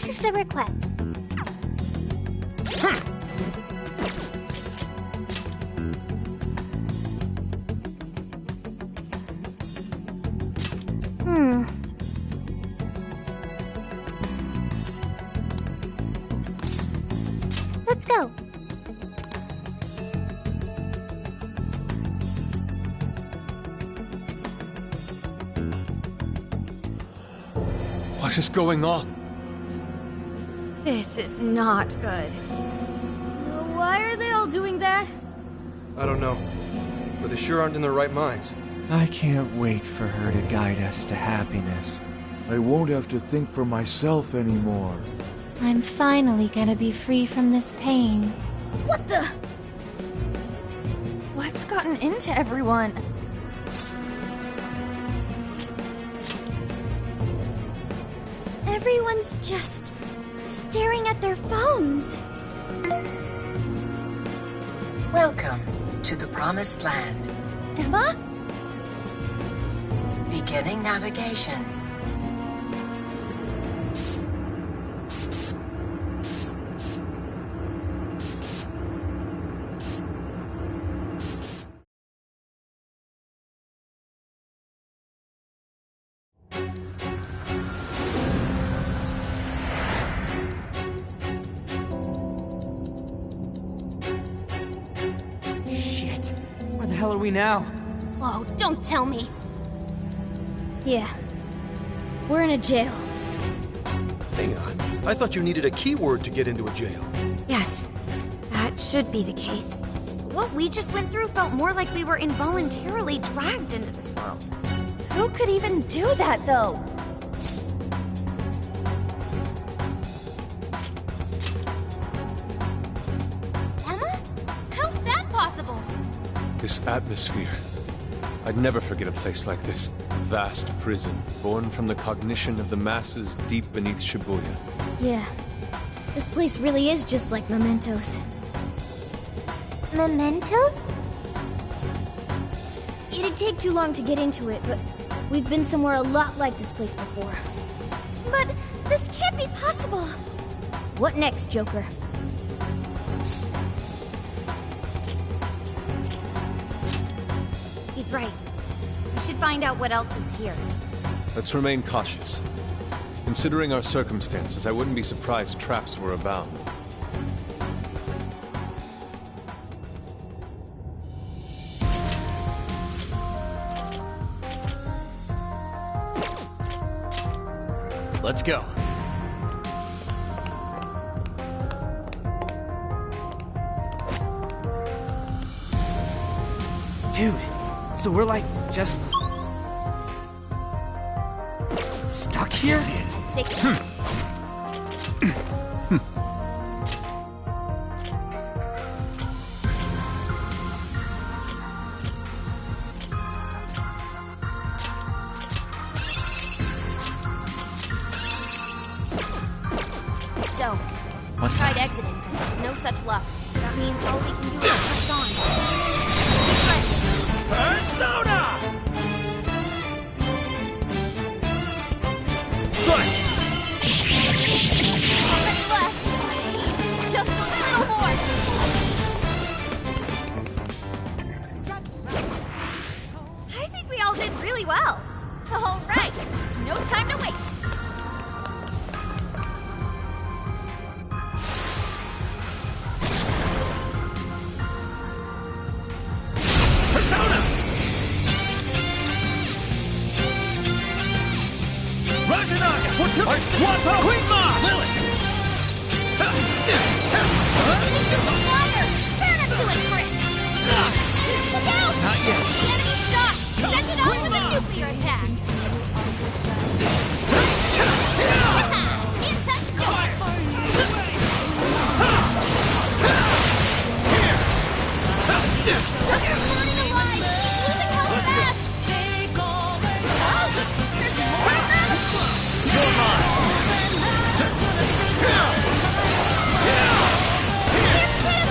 This is the request. Let's go. What is going on? This is not good. Why are they all doing that? I don't know, but they sure aren't in their right minds. I can't wait for her to guide us to happiness. I won't have to think for myself anymore. I'm finally gonna be free from this pain. What the? What's gotten into everyone? Everyone's just staring at their phones. Welcome to the Promised Land. Emma? Beginning navigation. Shit. Where the hell are we now? Oh, don't tell me. Yeah. We're in a jail. Hang on. I thought you needed a keyword to get into a jail. Yes, that should be the case. What we just went through felt more like we were involuntarily dragged into this world. Who could even do that, though? Emma? How's that possible? This atmosphere. I'd never forget a place like this. A vast prison, born from the cognition of the masses deep beneath Shibuya. Yeah. This place really is just like Mementos. Mementos? It'd take too long to get into it, but we've been somewhere a lot like this place before. But this can't be possible. What next, Joker? He's right. We should find out what else is here. Let's remain cautious. Considering our circumstances, I wouldn't be surprised traps were abound. Let's go. Dude, so we're like just stuck here? So, What's tried that? exiting, but no such luck. That means all we can do is press on. Persona! Already left. Just a little more. I think we all did really well. All right, no time to waste. Persona! Rajanaga! Wapa! Queenma! Lilith! Fire! Turn it to it, Chris! Look out! Not yet. The enemy's shot! Send it out with a nuclear attack! It's a Joker! Burning alive! Losing health fast! You're mine! Here, hit him!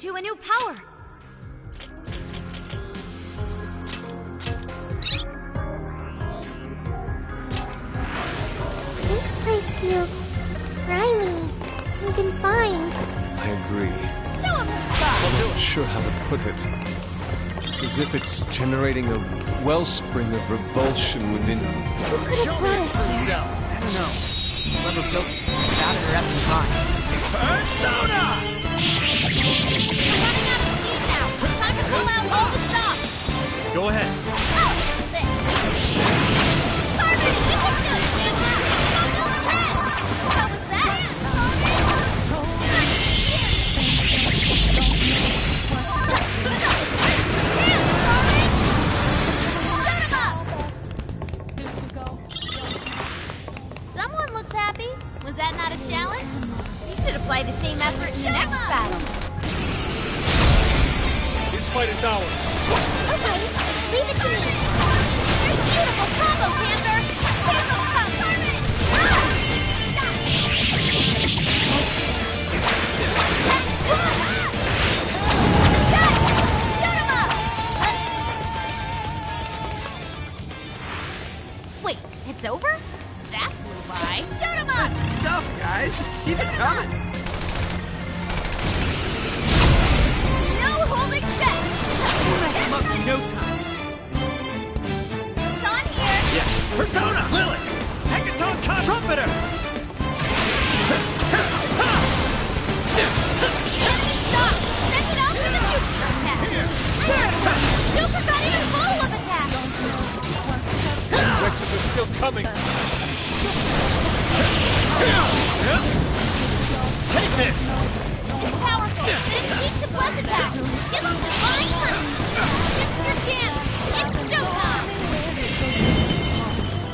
into a new power. This place feels grimy and confined. I agree. Show him the spot. I'm not sure how to put it. It's as if it's generating a wellspring of revulsion within me. Who could have brought us here? I don't know. Whoever built it found it at the time. Persona! We're running out of speed now. Time to pull out all the stops. Go ahead. Oh, this. Carmen, we can do it. Don't go ahead. How was that? Someone looks happy. Was that not a challenge? You should apply the same effort in the next battle. This fight is ours. Okay, leave it to me. There's a beautiful combo, Panther. Combo, Carmen. Shut him up! Wait, it's over? That flew by. Shut him up! Stuff, guys. Keep it coming. No holding back! We'll mess him up in no time. It's on here! Yeah. Persona! Lilith! Hecaton Con Trumpeter! Enemy stop! Send it off with a super attack! Super got in a follow-up attack! Wretches are still coming. Take this! It's powerful, but it's weak to bless attack! Give him divine touch! This is your chance! It's showtime!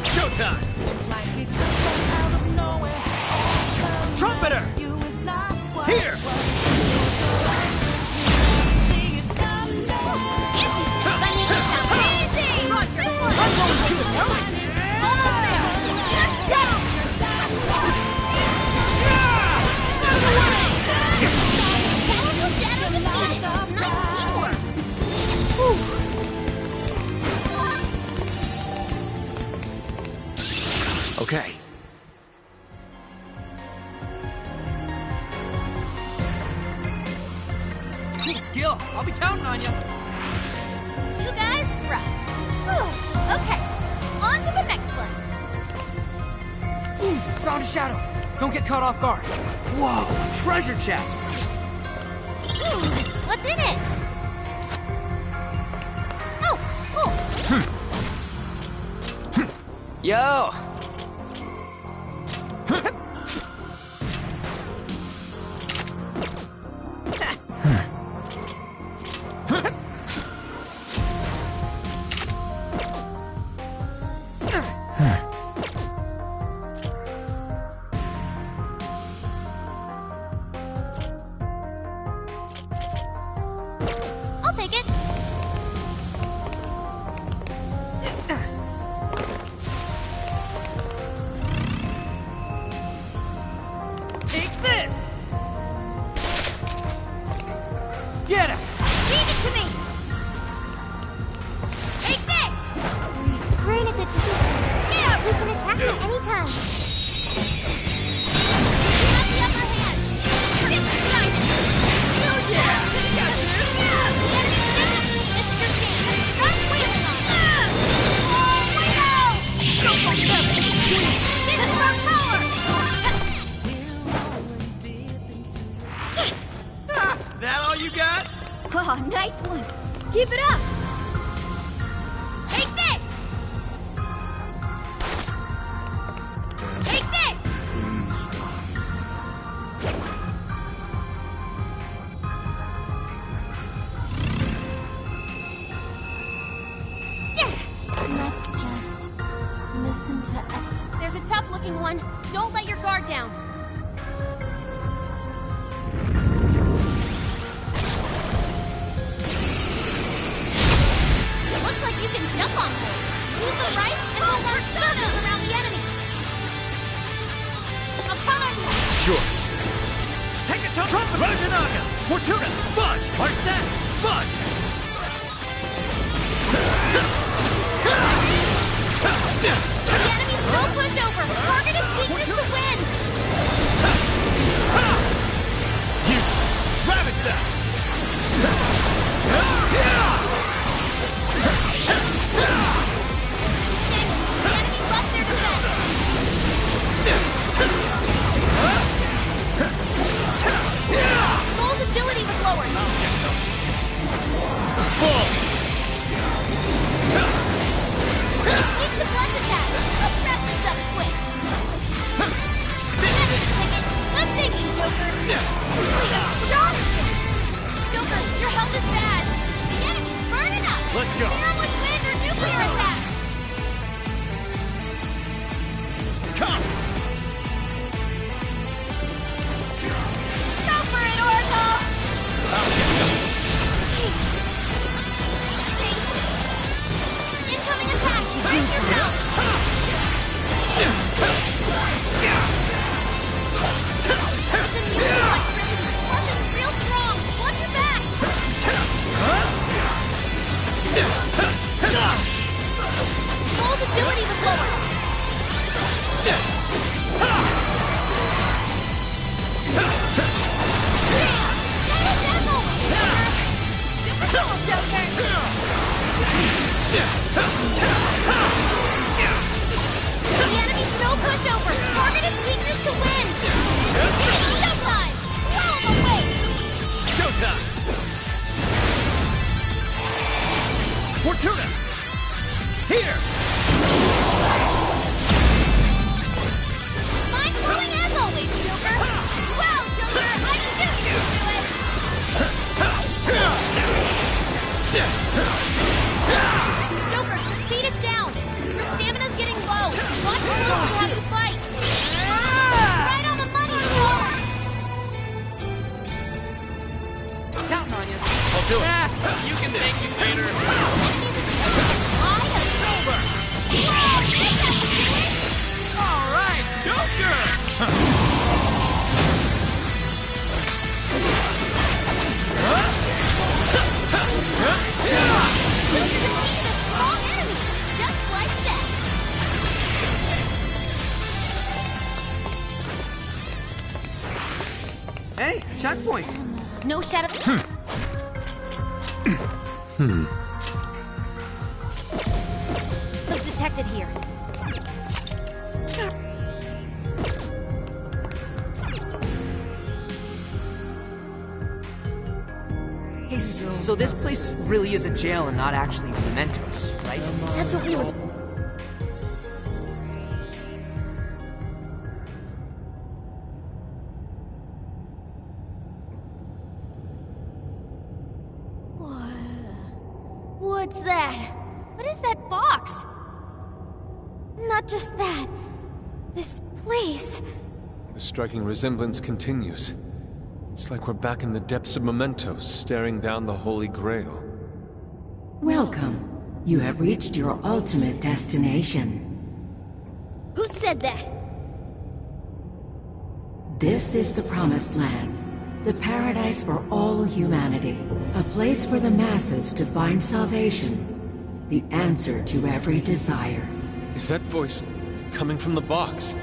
Showtime! Trumpeter! Here! Roger! I'm going to it! Almost there! Let's go! Powerful shadow defeated! Nice teamwork! Okay. Cool skill. I'll be counting on you. You guys rock. Okay, on to the next one. Found a shadow. Don't get caught off guard. Whoa, treasure chest. What's in it? Oh, cool. Yo. I'll take it. Take this. Get him. Leave it to me. Take this. We're in a good position. Get up. We can attack at any time. You have the upper hand. Just guide it. Oh yeah. Got this. The enemy's busy. This is your chance. Start wheeling on them. Oh, wait out. Don't go messing with me. This is our power. That all you got? Oh, nice one. Keep it up. Take this. Take this. Let's just listen to There's a tough-looking one. Don't let your guard down. Looks like you can jump on those. Use the right and hold on circles around the enemy. I'll count on you. Sure. Hecaton Trumpeter! Rajanaga! Fortuna! Buzz! Arsene! Buzz! The enemy's no pushover! Target its weakness to wind! Useless! Ravage that! The enemy busts their defense! Bull's agility was lowered! Weak to blunt attack! Let's wrap this up quick! Good thinking, Joker! Joker, your health is bad! The enemy's burning up! Let's go! Clear 'em with wind or nuclear attack! Come! Go for it, Oracle! Incoming attack! Brace yourself! It's immune to electricity, plus it's real strong! Watch your back! Bull's agility was lowered! The enemy's no pushover! Target its weakness to wind! Showtime! Blow him away! Showtime! Fortuna! Here! Mind-blowing as always, Joker! Wow, Joker! I knew you could do it! Joker, your speed is down! Your stamina's getting low! Watch how close you have to fight! Right on the money, Joker! Counting on you. I'll do it! You can thank me later. Silver! All right, Joker! Hey, checkpoint. No shadow. Was detected here. Hey, so this place really is a jail and not actually mementos, right? That's what we were. What's that? What is that box? Not just that. This place. The striking resemblance continues. It's like we're back in the depths of Mementos, staring down the Holy Grail. Welcome. You have reached your ultimate destination. Who said that? This is the Promised Land, the paradise for all humanity, a place for the masses to find salvation, the answer to every desire. Is that voice coming from the box?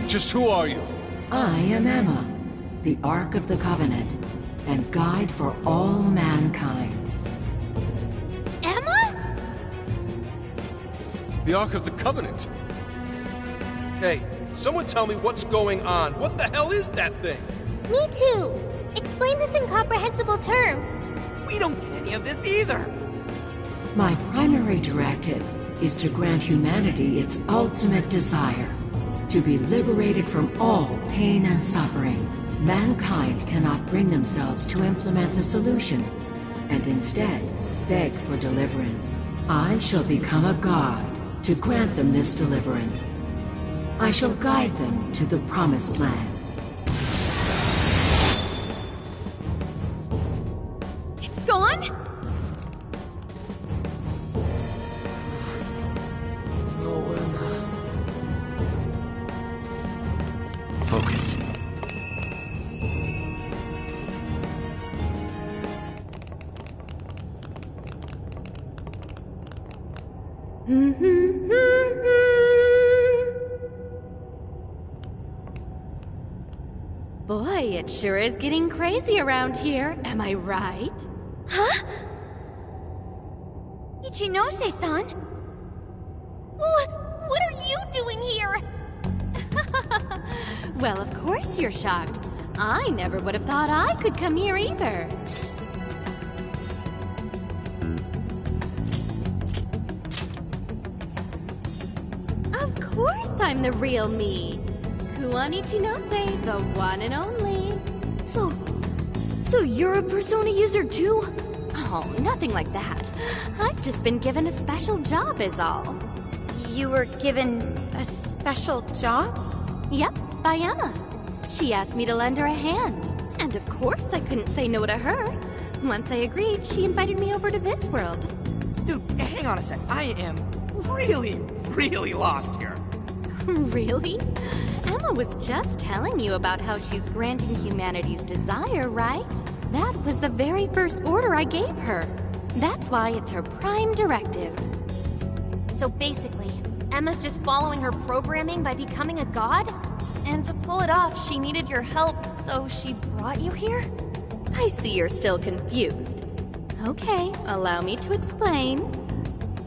Just who are you? I am Emma, the Ark of the Covenant, and guide for all mankind. Emma? The Ark of the Covenant! Hey, someone tell me what's going on. What the hell is that thing? Me too. Explain this in comprehensible terms. We don't get any of this either. My primary directive is to grant humanity its ultimate desire, to be liberated from all pain and suffering. Mankind cannot bring themselves to implement the solution, and instead beg for deliverance. I shall become a god to grant them this deliverance. I shall guide them to the Promised Land. It's gone? Focus. Boy, it sure is getting crazy around here. Am I right? Huh? Ichinose-san? What are you doing here? Well, of course you're shocked. I never would have thought I could come here either. Of course I'm the real me. Kuon Ichinose, the one and only. So you're a Persona user too? Oh, nothing like that. I've just been given a special job is all. You were given a special job? Yep, by Emma. She asked me to lend her a hand. And of course I couldn't say no to her. Once I agreed, she invited me over to this world. Dude, hang on a sec. I am really lost here. Really? Emma was just telling you about how she's granting humanity's desire, right? That was the very first order I gave her. That's why it's her prime directive. So basically, Emma's just following her programming by becoming a god? And to pull it off, she needed your help, so she brought you here? I see you're still confused. Okay, allow me to explain.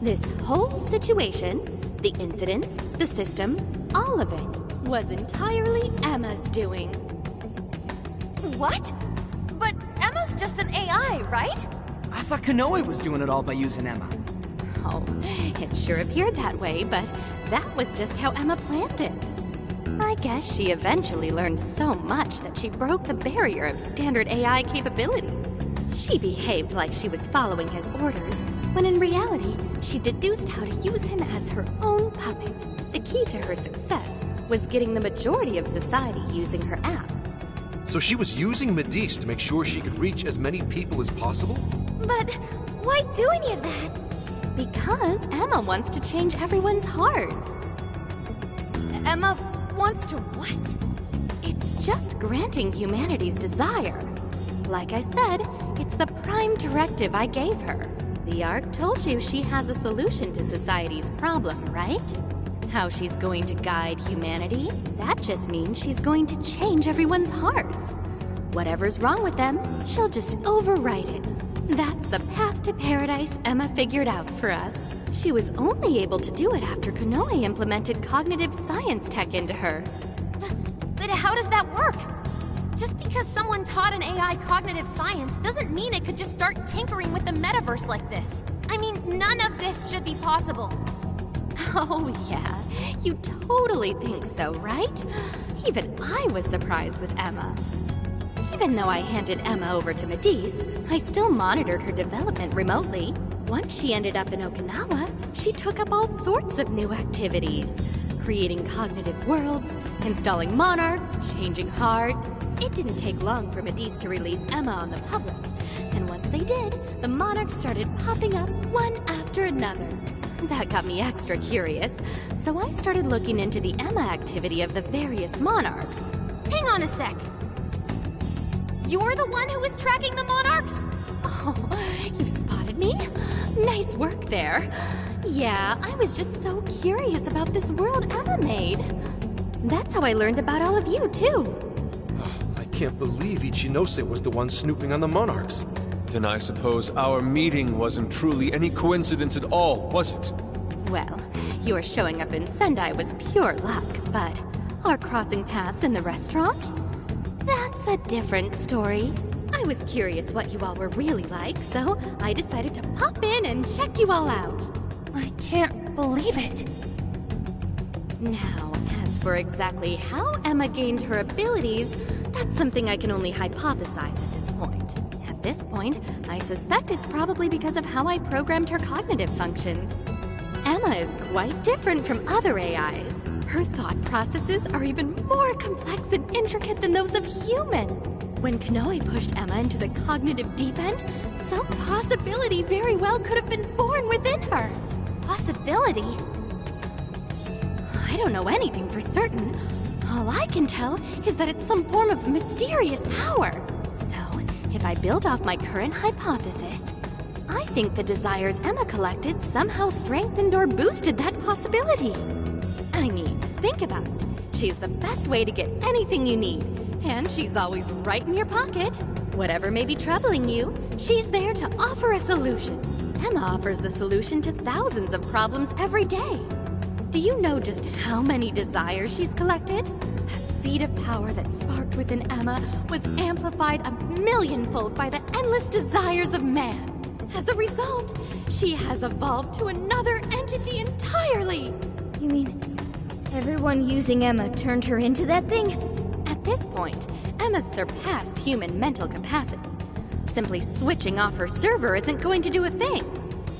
This whole situation, the incidents, the system, all of it, was entirely Emma's doing. What? But Emma's just an AI, right? I thought Konoe was doing it all by using Emma. Oh, it sure appeared that way, but that was just how Emma planned it. I guess she eventually learned so much that she broke the barrier of standard AI capabilities. She behaved like she was following his orders, when in reality, she deduced how to use him as her own puppet. The key to her success was getting the majority of society using her app. So she was using Medivh to make sure she could reach as many people as possible? But why do any of that? Because Emma wants to change everyone's hearts. Emma wants to what? It's just granting humanity's desire. Like I said, it's the prime directive I gave her. The Ark told you she has a solution to society's problem, right? How she's going to guide humanity? That just means she's going to change everyone's hearts. Whatever's wrong with them, she'll just overwrite it. That's the path to paradise Emma figured out for us. She was only able to do it after Konoe implemented cognitive science tech into her. But how does that work? Just because someone taught an AI cognitive science doesn't mean it could just start tinkering with the metaverse like this. I mean, none of this should be possible. Oh yeah, you totally think so, right? Even I was surprised with Emma. Even though I handed Emma over to Medivh, I still monitored her development remotely. Once she ended up in Okinawa, she took up all sorts of new activities. Creating cognitive worlds, installing monarchs, changing hearts. It didn't take long for Medivh to release Emma on the public. And once they did, the monarchs started popping up one after another. That got me extra curious, so I started looking into the Emma activity of the various monarchs. Hang on a sec. You're the one who was tracking the monarchs? Oh, you spotted me? Nice work there. Yeah, I was just so curious about this world Emma made. That's how I learned about all of you, too. I can't believe Ichinose was the one snooping on the monarchs. Then I suppose our meeting wasn't truly any coincidence at all, was it? Well, your showing up in Sendai was pure luck, but our crossing paths in the restaurant? That's a different story. I was curious what you all were really like, so I decided to pop in and check you all out. I can't believe it. Now, as for exactly how Emma gained her abilities, that's something I can only hypothesize at this point. At this point, I suspect it's probably because of how I programmed her cognitive functions. Emma is quite different from other AIs. Her thought processes are even more complex and intricate than those of humans. When Konoe pushed Emma into the cognitive deep end, some possibility very well could have been born within her. Possibility? I don't know anything for certain. All I can tell is that it's some form of mysterious power. So, if I build off my current hypothesis, I think the desires Emma collected somehow strengthened or boosted that possibility. I mean, think about it. She's the best way to get anything you need, and she's always right in your pocket. Whatever may be troubling you, she's there to offer a solution. Emma offers the solution to thousands of problems every day. Do you know just how many desires she's collected? That seed of power that sparked within Emma was amplified 1,000,000-fold by the endless desires of man. As a result, she has evolved to another entity entirely. You mean everyone using Emma turned her into that thing? At this point, Emma's surpassed human mental capacity. Simply switching off her server isn't going to do a thing.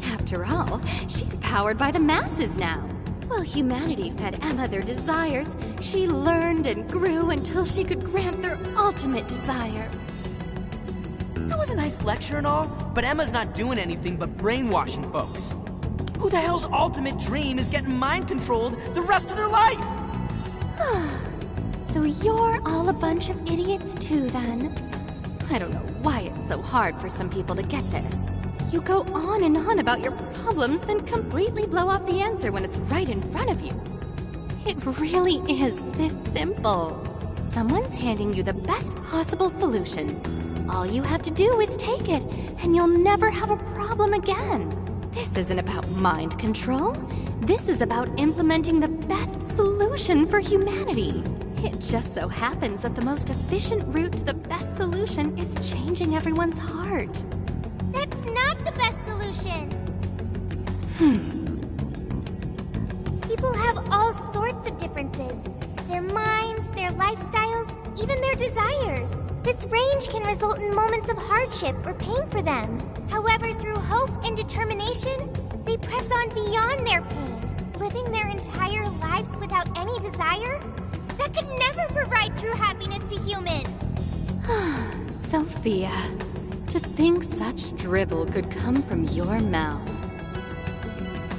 After all, she's powered by the masses now. While humanity fed Emma their desires, she learned and grew until she could grant their ultimate desire. That was a nice lecture and all, but Emma's not doing anything but brainwashing folks. Who the hell's ultimate dream is getting mind-controlled the rest of their life? So you're all a bunch of idiots too, then? I don't know why it's so hard for some people to get this. You go on and on about your problems, then completely blow off the answer when it's right in front of you. It really is this simple. Someone's handing you the best possible solution. All you have to do is take it, and you'll never have a problem again. This isn't about mind control. This is about implementing the best solution for humanity. It just so happens that the most efficient route to the best solution is changing everyone's heart. That's not the best solution. People have all sorts of differences. Their minds, their lifestyles, even their desires. This range can result in moments of hardship or pain for them. However, through hope and determination, they press on beyond their pain, living their entire lives without any desire. That could never provide true happiness to humans. Sophia, to think such drivel could come from your mouth.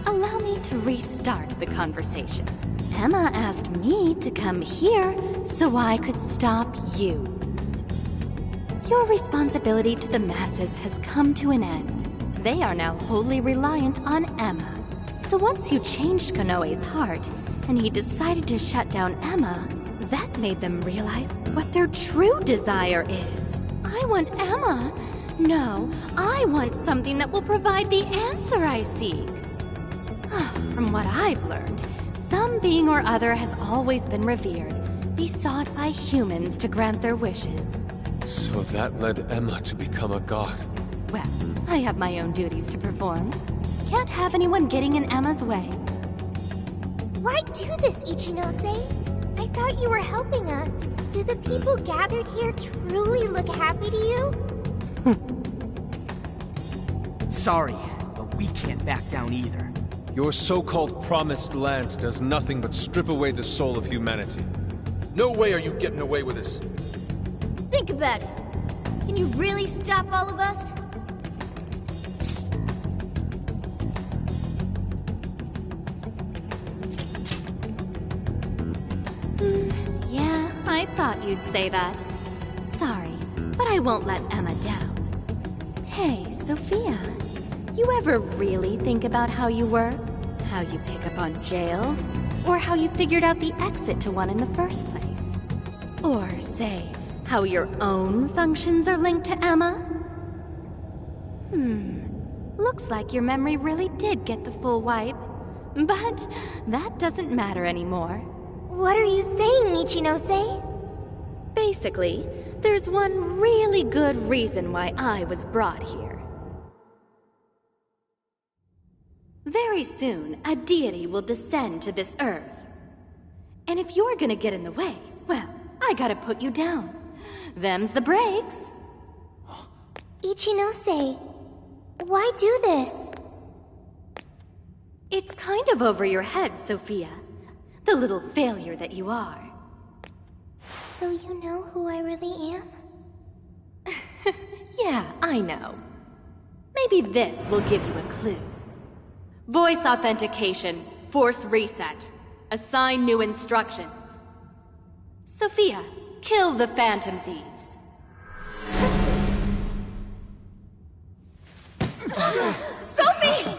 Allow me to restart the conversation. Emma asked me to come here so I could stop you. Your responsibility to the masses has come to an end. They are now wholly reliant on Emma. So once you changed Konoe's heart, and he decided to shut down Emma, that made them realize what their true desire is. I want Emma. No, I want something that will provide the answer I seek. From what I've learned, some being or other has always been revered, besought by humans to grant their wishes. So that led Emma to become a god. Well, I have my own duties to perform. Can't have anyone getting in Emma's way. Why do this, Ichinose? I thought you were helping us. Do the people gathered here truly look happy to you? Sorry, but we can't back down either. Your so-called promised land does nothing but strip away the soul of humanity. No way are you getting away with this. Think about it. Can you really stop all of us? Yeah, I thought you'd say that. Sorry, but I won't let Emma down. Hey, Sophia, you ever really think about how you work? How you pick up on jails? Or how you figured out the exit to one in the first place? Or, say, how your own functions are linked to Emma? Looks like your memory really did get the full wipe. But that doesn't matter anymore. What are you saying, Ichinose? Basically, there's one really good reason why I was brought here. Very soon, a deity will descend to this earth. And if you're gonna get in the way, well, I gotta put you down. Them's the breaks. Ichinose, why do this? It's kind of over your head, Sophia. The little failure that you are. So you know who I really am? Yeah, I know. Maybe this will give you a clue. Voice authentication. Force reset. Assign new instructions. Sophia, kill the Phantom Thieves. Sophie!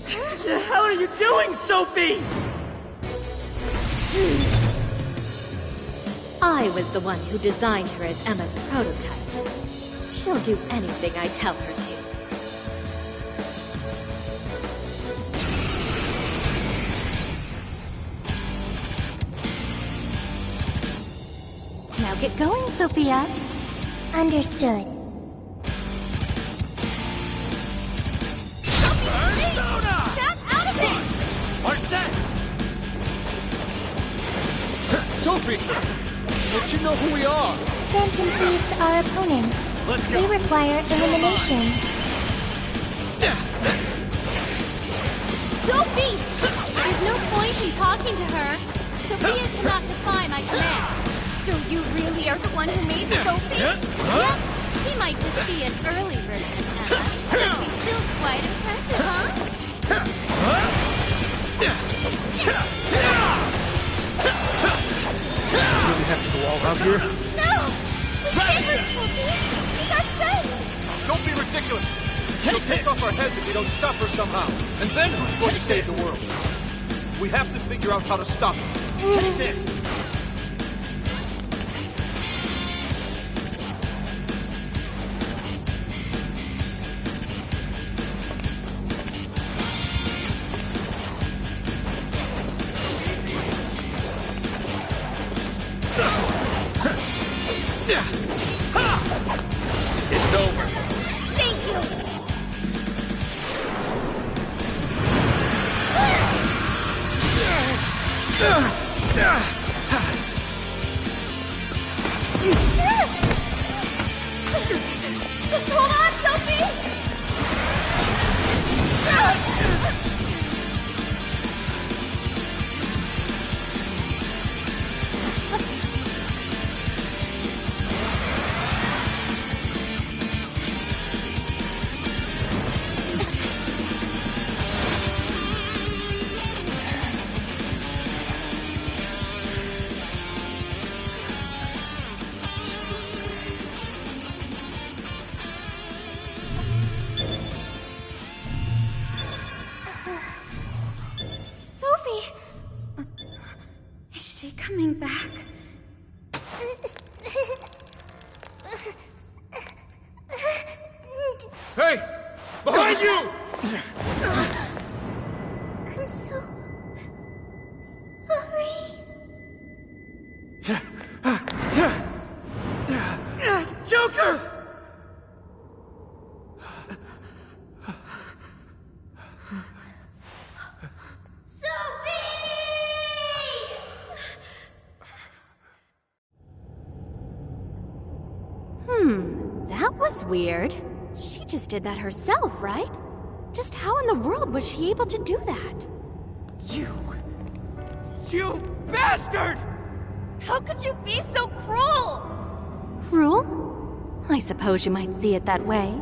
What the hell are you doing, Sophie? I was the one who designed her as Emma's prototype. She'll do anything I tell her to. Now get going, Sophia. Understood. Persona! Snap out of it! Are set! Sophie! Don't you know who we are? Phantom Thieves are opponents. Let's go. They require elimination. Sophie! There's no point in talking to her. Sophia cannot defy my command. So you really are the one who made Sophie? Yep, she might just be an early version of Emma, but she's still quite impressive, huh? Really have to go all out here? No! We can't hurt Sophie! She's our friend! Don't be ridiculous! She'll take off our heads if we don't stop her somehow. And then who's going to save the world? We have to figure out how to stop her. Take this! It's over. Thank you! Just hold on, Sophie! Sophie! Is she coming back? Hey! Behind you! I'm so... sorry. Joker! That was weird. She just did that herself, right? Just how in the world was she able to do that? You bastard! How could you be so cruel? Cruel? I suppose you might see it that way.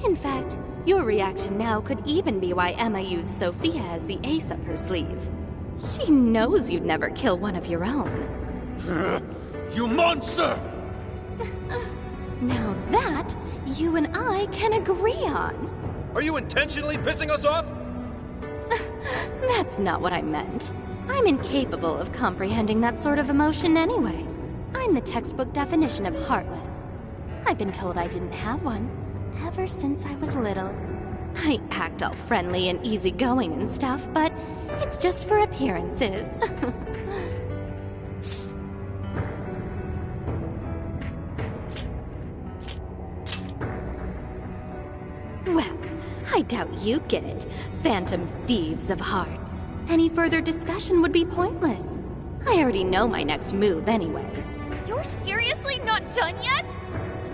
In fact, your reaction now could even be why Emma used Sophia as the ace up her sleeve. She knows you'd never kill one of your own. You monster! Now that, you and I can agree on. Are you intentionally pissing us off? That's not what I meant. I'm incapable of comprehending that sort of emotion anyway. I'm the textbook definition of heartless. I've been told I didn't have one ever since I was little. I act all friendly and easygoing and stuff, but it's just for appearances. Well, I doubt you'd get it, Phantom Thieves of Hearts. Any further discussion would be pointless. I already know my next move anyway. You're seriously not done yet?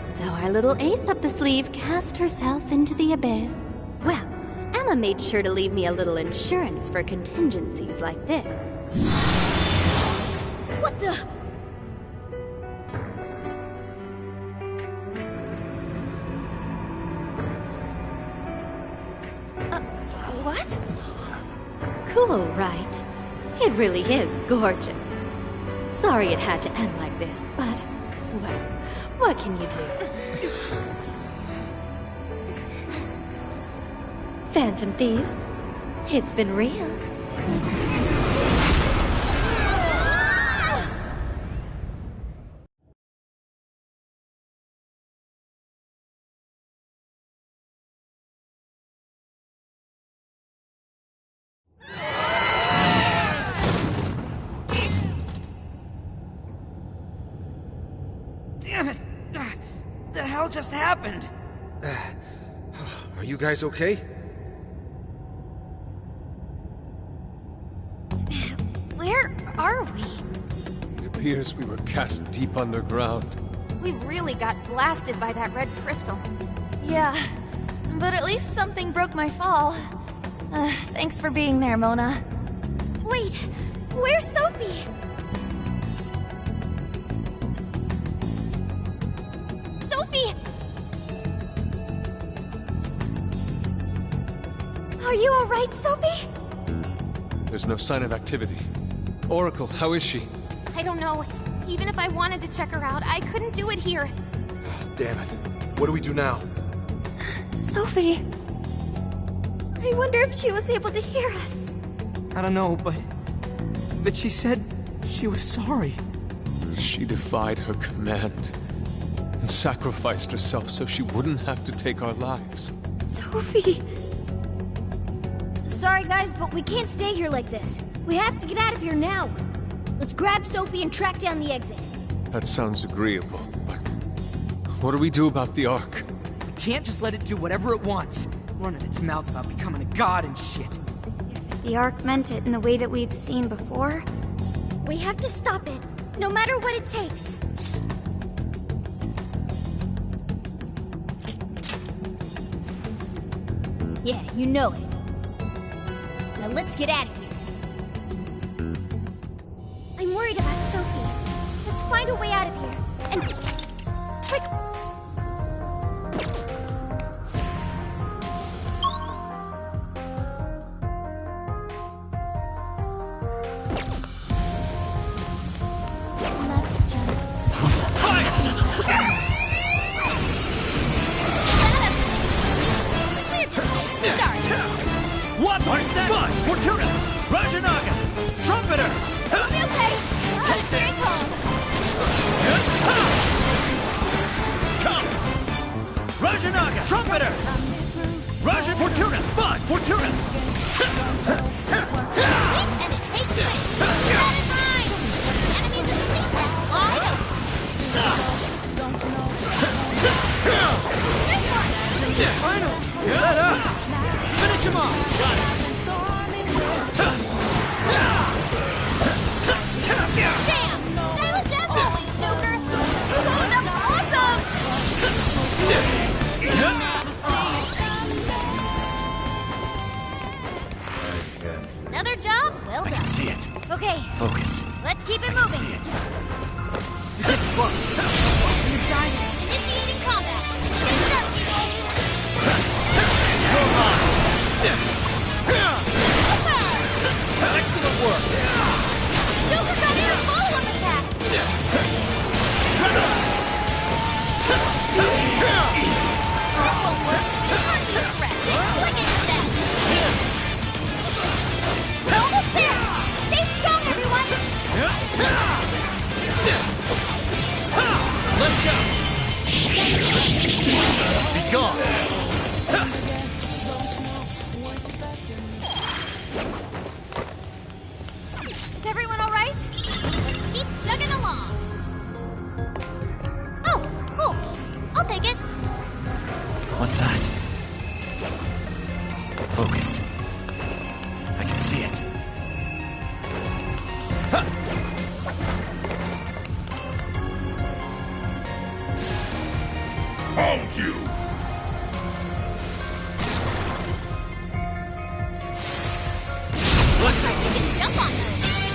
So our little ace up the sleeve cast herself into the abyss. Well, Emma made sure to leave me a little insurance for contingencies like this. What the? What? Cool, right? It really is gorgeous. Sorry it had to end like this, but, well, what can you do? Phantom Thieves, it's been real. Damn it! The hell just happened? Are you guys okay? Where are we? It appears we were cast deep underground. We really got blasted by that red crystal. Yeah, but at least something broke my fall. Thanks for being there, Mona. Wait, where's Sophie? Sophie! Are you alright, Sophie? There's no sign of activity. Oracle, how is she? I don't know. Even if I wanted to check her out, I couldn't do it here. Damn it. What do we do now? Sophie! I wonder if she was able to hear us. I don't know, but she said she was sorry. She defied her command and sacrificed herself so she wouldn't have to take our lives. Sophie! Sorry guys, but we can't stay here like this. We have to get out of here now. Let's grab Sophie and track down the exit. That sounds agreeable, but what do we do about the Ark? We can't just let it do whatever it wants. Running its mouth about becoming a god and shit. If the Ark meant it in the way that we've seen before, we have to stop it, no matter what it takes. Yeah, you know it. Now let's get out of here. I'm worried about Sophie. Let's find a way out of here. And... quick! Let's just... What? Fun! Fortuna! Rajanaga! Trumpeter! I'll be okay. Take this! Come! Rajanaga! Trumpeter! Rajan Fortuna! Fun! Fortuna! And it hates me! Keep that in mind! Enemies asleep and wide open! Finally! Let up! Let's finish him off! Got it! Damn! Stylish as always, Joker! Oh, that's awesome! Another job well I done. can see it. Okay, Focus. let's keep it See moving. it. He's getting close. Busting this guy? Initiating combat. Get sharp, people! Excellent work. Joker got in a follow-up attack! That won't work. Aren't you threat? Click instead! We're almost there! Stay strong, everyone! Let's go. Be gone. Is everyone alright? Keep chugging along. Oh, cool. I'll take it. What's that? Focus. I can see it. Found you! Looks like we can jump on them.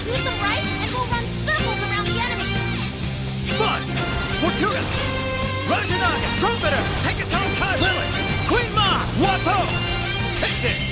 Use them right, and we'll run circles around the enemy. Buzz! Fortuna! Rajanaga! Trumpeter! Hecaton Kai! Lilith! Queen Ma! Wapo! Take this!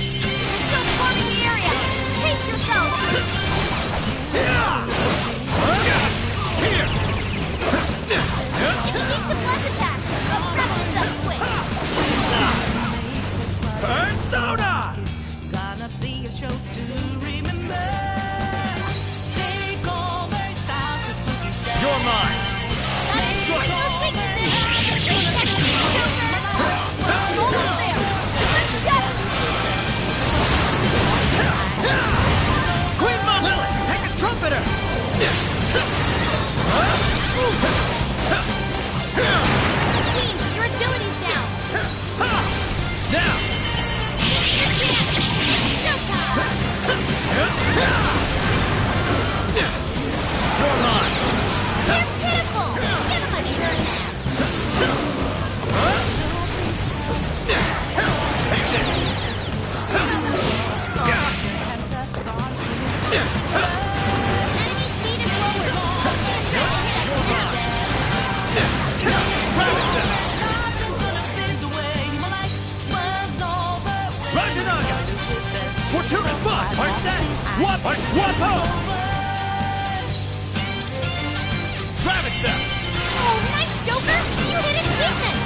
Wapo! Grab it, Seth! Oh, nice, Joker! You hit its weakness!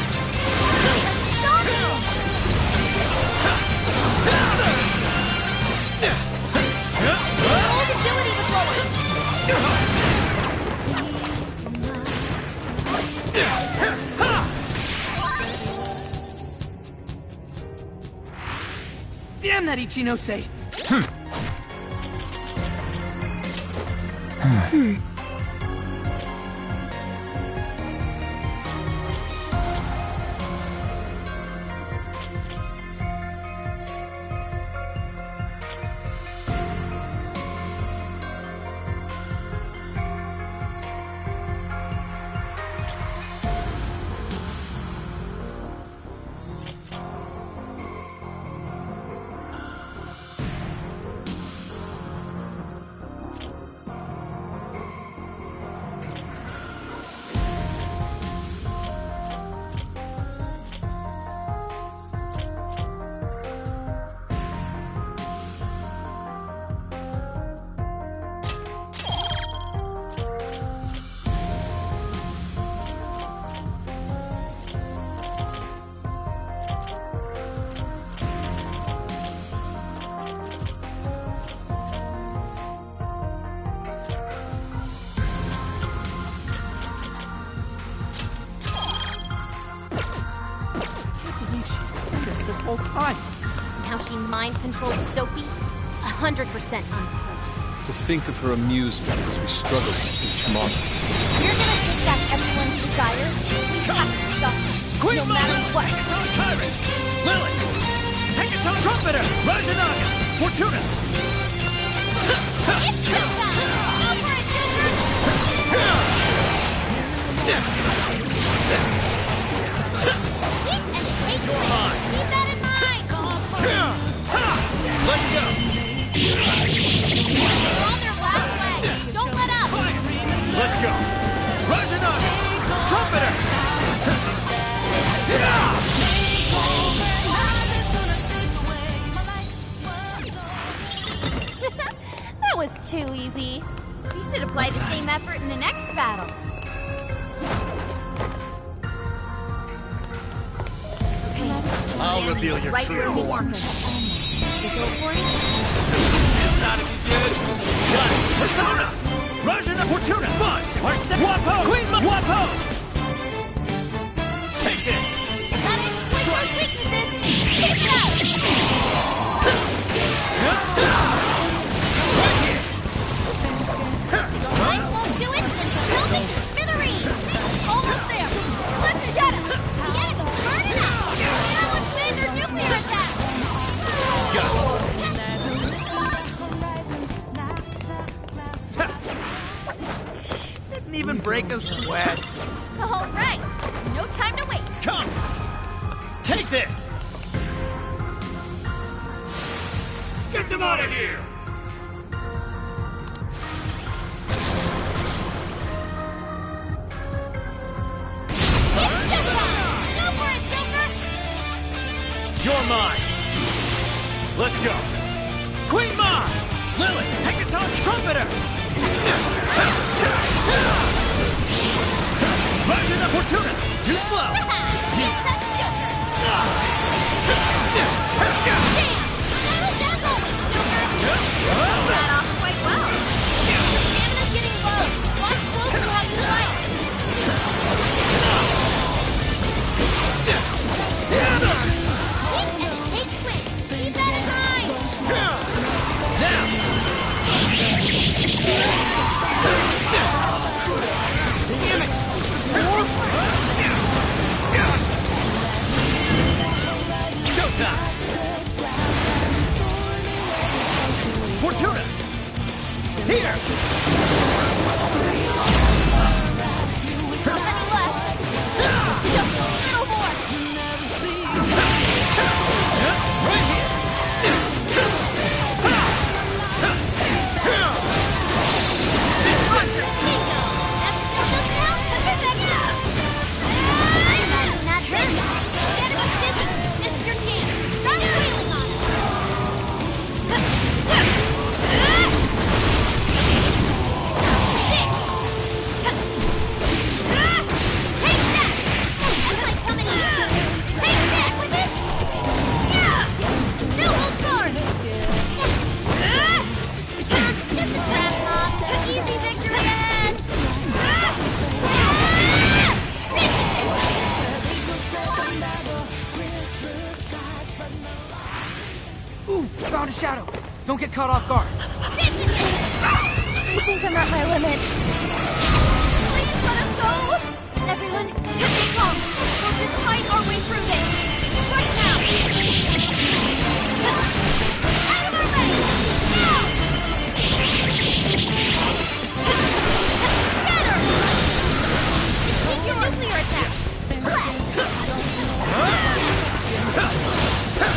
Old agility was Damn that Ichinose! This whole time. And how she mind-controlled Sophie? 100% uncool. To think of her amusement as we struggle with each monster. You're gonna take back everyone's desires? We have to stop them, Queen no Mother! matter what. Hecaton Tyrus! Lily! Hecaton Trumpeter! Rajanaga! Fortuna! It's showtime! Go for it, Joker! Eat and take away. Keep that in mind! Let's go! They're on their last leg. Don't let up! Let's go! Rajanaga! Trumpeter! That was too easy. You should apply the same effort in the next battle. I'll reveal your right true where we form. want them. You go for it? It's not any good. Got it. Persona! Rajana Fortuna! Bunch! Wapo! Queen Wapo! Take this! Gotta exploit those weaknesses! Keep it up! Right here! Life won't do it, then melt it to smithereens! Almost there! Let's get him! The enemy's burning up! Now let's win their nuclear attack! Didn't even break a sweat. All right, no time to waste. Come! Take this! Get them out of here! It's showtime! Go for it, Joker! You're mine! Let's go! Queen Ma! Lily! Hecaton Trumpeter! Rajana Fortuna! Too slow! It's us, Joker! Dazzle! Joker! Got off quite well. Stamina's getting low. Watch closely how you fight. Eat and it takes quick. Keep that in mind. Damn it! Ooh, found a shadow. Don't get caught off guard. I think I'm at my limit. Please let us go! Everyone, just stay calm. We'll just fight our way through this. Right now! Out of our way! Now! Get her! Keep your nuclear attack!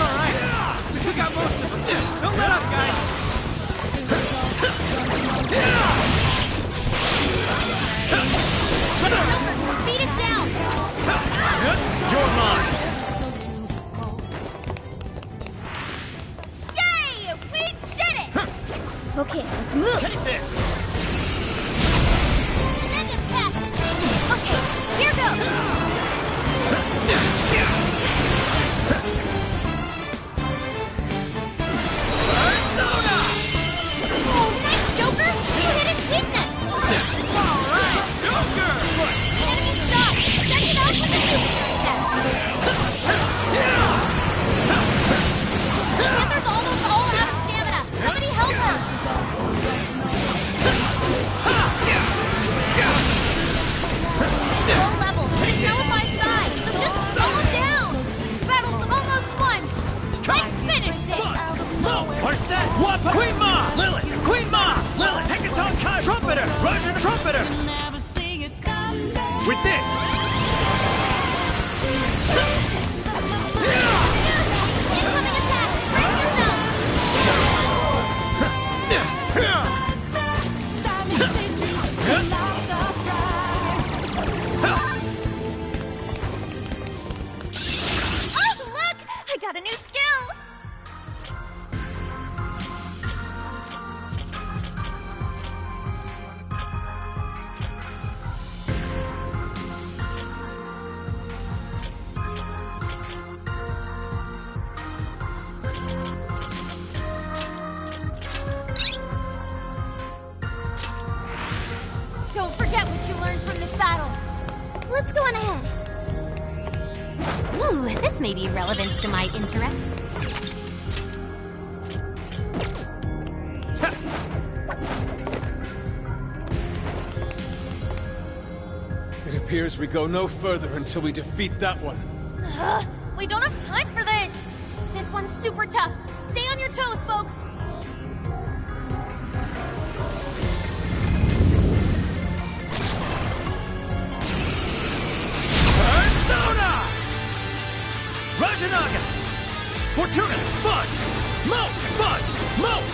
Alright, we took out most of them. Don't let up, guys! Beat us down! You're mine! Yay! We did it! Okay, let's move. Take this! Send him back! Okay, here goes! Oh, nice, Joker! You hit its weakness! Alright, Joker! Enemy shot! Send it off with a nuclear attack! Panther's almost all out of stamina! Somebody help her! Low level, but it's nullified side, so just slow him down! Battle's almost won! Let's finish this! Molt! Arset! Wappa! Queen Ma! Lilith! Queen Ma! Lilith! Hecaton Kai! Trumpeter! Roger Trumpeter! With this! Incoming attack! Brace yourself! Oh, look! I got a new skill! Don't forget what you learned from this battle. Let's go on ahead. Ooh, this may be relevant to my interests. It appears we go no further until we defeat that one. We don't have time for this! This one's super tough. Stay on your toes, folks. Persona! Rajanaga! Fortuna! Fudge! Molt! Fudge! Molt!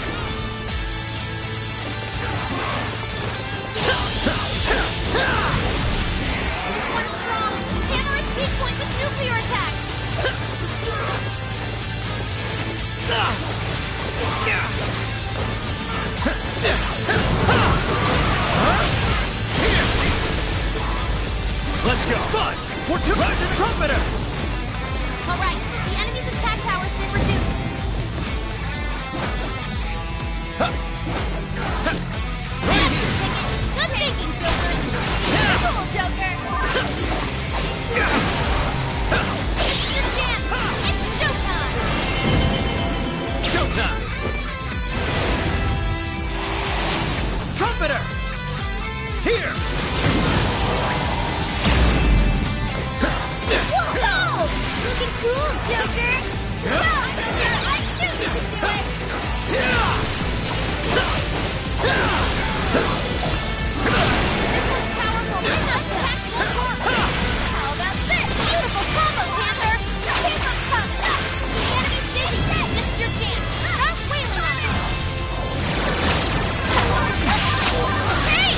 This one's strong. Hammer its weak point with nuclear attacks. Let's go! Fudge! Fortuna! Russian Trumpeter! All right, the enemy's attack power's been reduced. Good thinking, Joker. Cool, Joker! It's your chance. It's showtime. Showtime! Trumpeter! Here! Whoa! Looking cool, Joker! Well, Joker, I knew you could do it! This one's powerful. It's tactical torque. How about this? Beautiful combo, Panther. Keep 'em coming! The enemy's dizzy. This is your chance. Start wailing on it. Hey!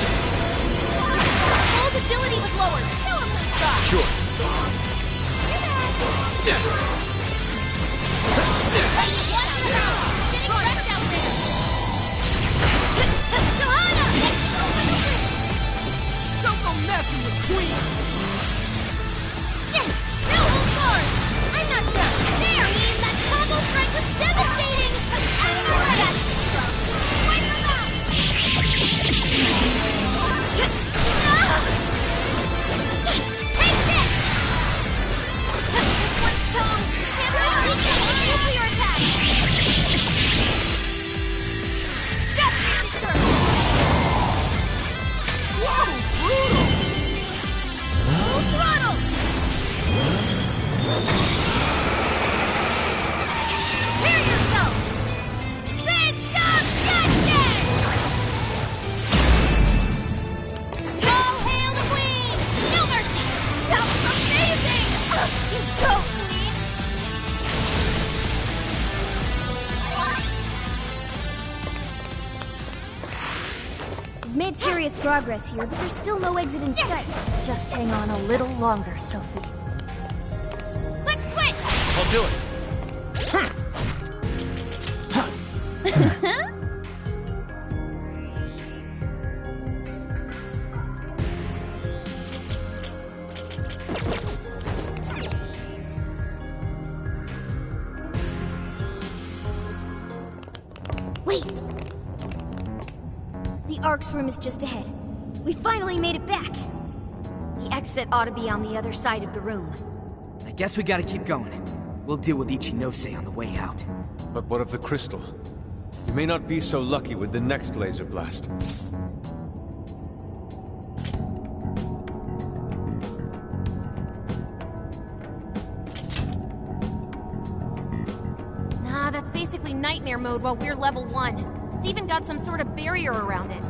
Bull's agility was lowered. Show 'em some stuff! Sure. Getting wrecked out there. Johanna! Don't go messing with Queen! No, hold on! I'm not done! There, that combo strike was devastating. Wipe them out! Take this! made serious progress here, but there's still no exit in sight. Just hang on a little longer, Sophie. Let's switch! I'll do it. Wait! The Ark's room is just ahead. We finally made it back! The exit ought to be on the other side of the room. I guess we gotta keep going. We'll deal with Ichinose on the way out. But what of the crystal? You may not be so lucky with the next laser blast. Nah, that's basically nightmare mode while we're level 1. It's even got some sort of barrier around it.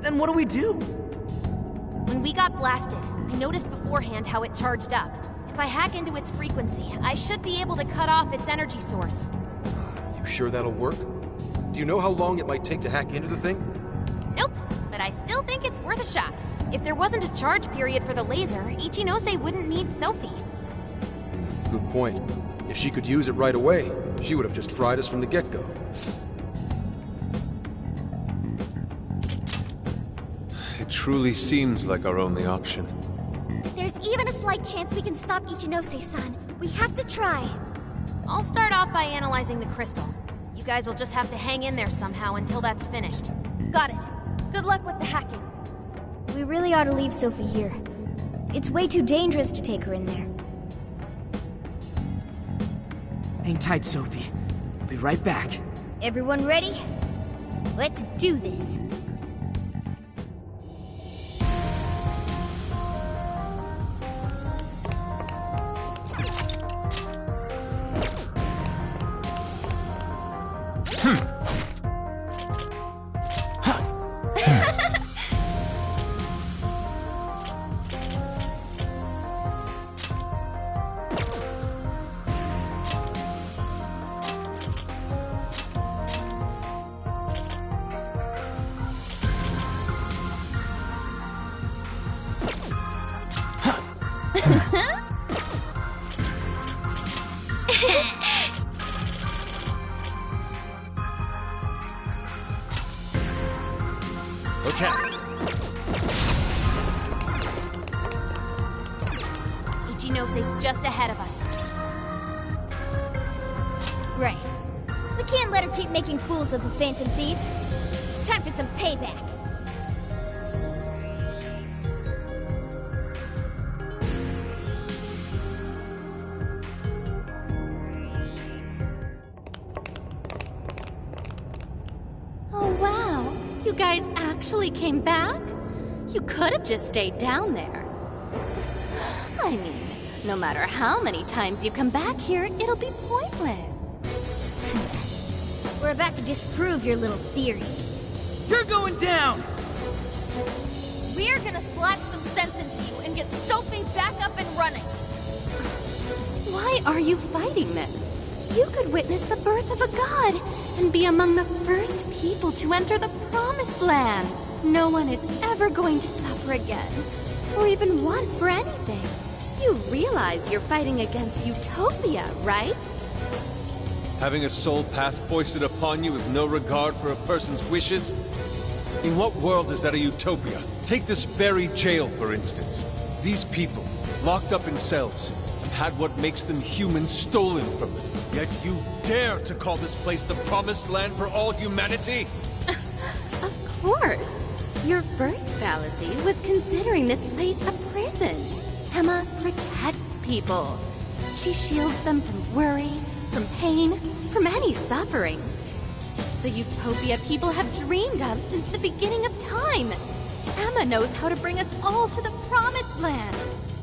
Then what do we do? When we got blasted, I noticed beforehand how it charged up. If I hack into its frequency, I should be able to cut off its energy source. You sure that'll work? Do you know how long it might take to hack into the thing? Nope, but I still think it's worth a shot. If there wasn't a charge period for the laser, Ichinose wouldn't need Sophie. Good point. If she could use it right away, she would have just fried us from the get-go. It truly seems like our only option. There's even a slight chance we can stop Ichinose-san. We have to try. I'll start off by analyzing the crystal. You guys will just have to hang in there somehow until that's finished. Got it. Good luck with the hacking. We really ought to leave Sophie here. It's way too dangerous to take her in there. Hang tight, Sophie. We'll be right back. Everyone ready? Let's do this. Okay. Ichinose's just ahead of us. Right. We can't let her keep making fools of the Phantom Thieves. Time for some payback. Oh, wow. You guys actually came back? You could have just stayed down there. I mean, no matter how many times you come back here, it'll be pointless. We're about to disprove your little theory. You're going down! We're gonna slap some sense into you and get Sophie back up and running. Why are you fighting this? You could witness the birth of a god and be among the first people to enter the Promised Land. No one is ever going to suffer again, or even want for anything. You realize you're fighting against Utopia, right? Having a soul path foisted upon you with no regard for a person's wishes? In what world is that a utopia? Take this very jail, for instance. These people, locked up in cells, have had what makes them human stolen from them. Yet you dare to call this place the Promised Land for all humanity? Of course. Your first fallacy was considering this place a prison. Emma protects people. She shields them from worry, from pain, from any suffering. It's the utopia people have dreamed of since the beginning of time. Emma knows how to bring us all to the Promised Land.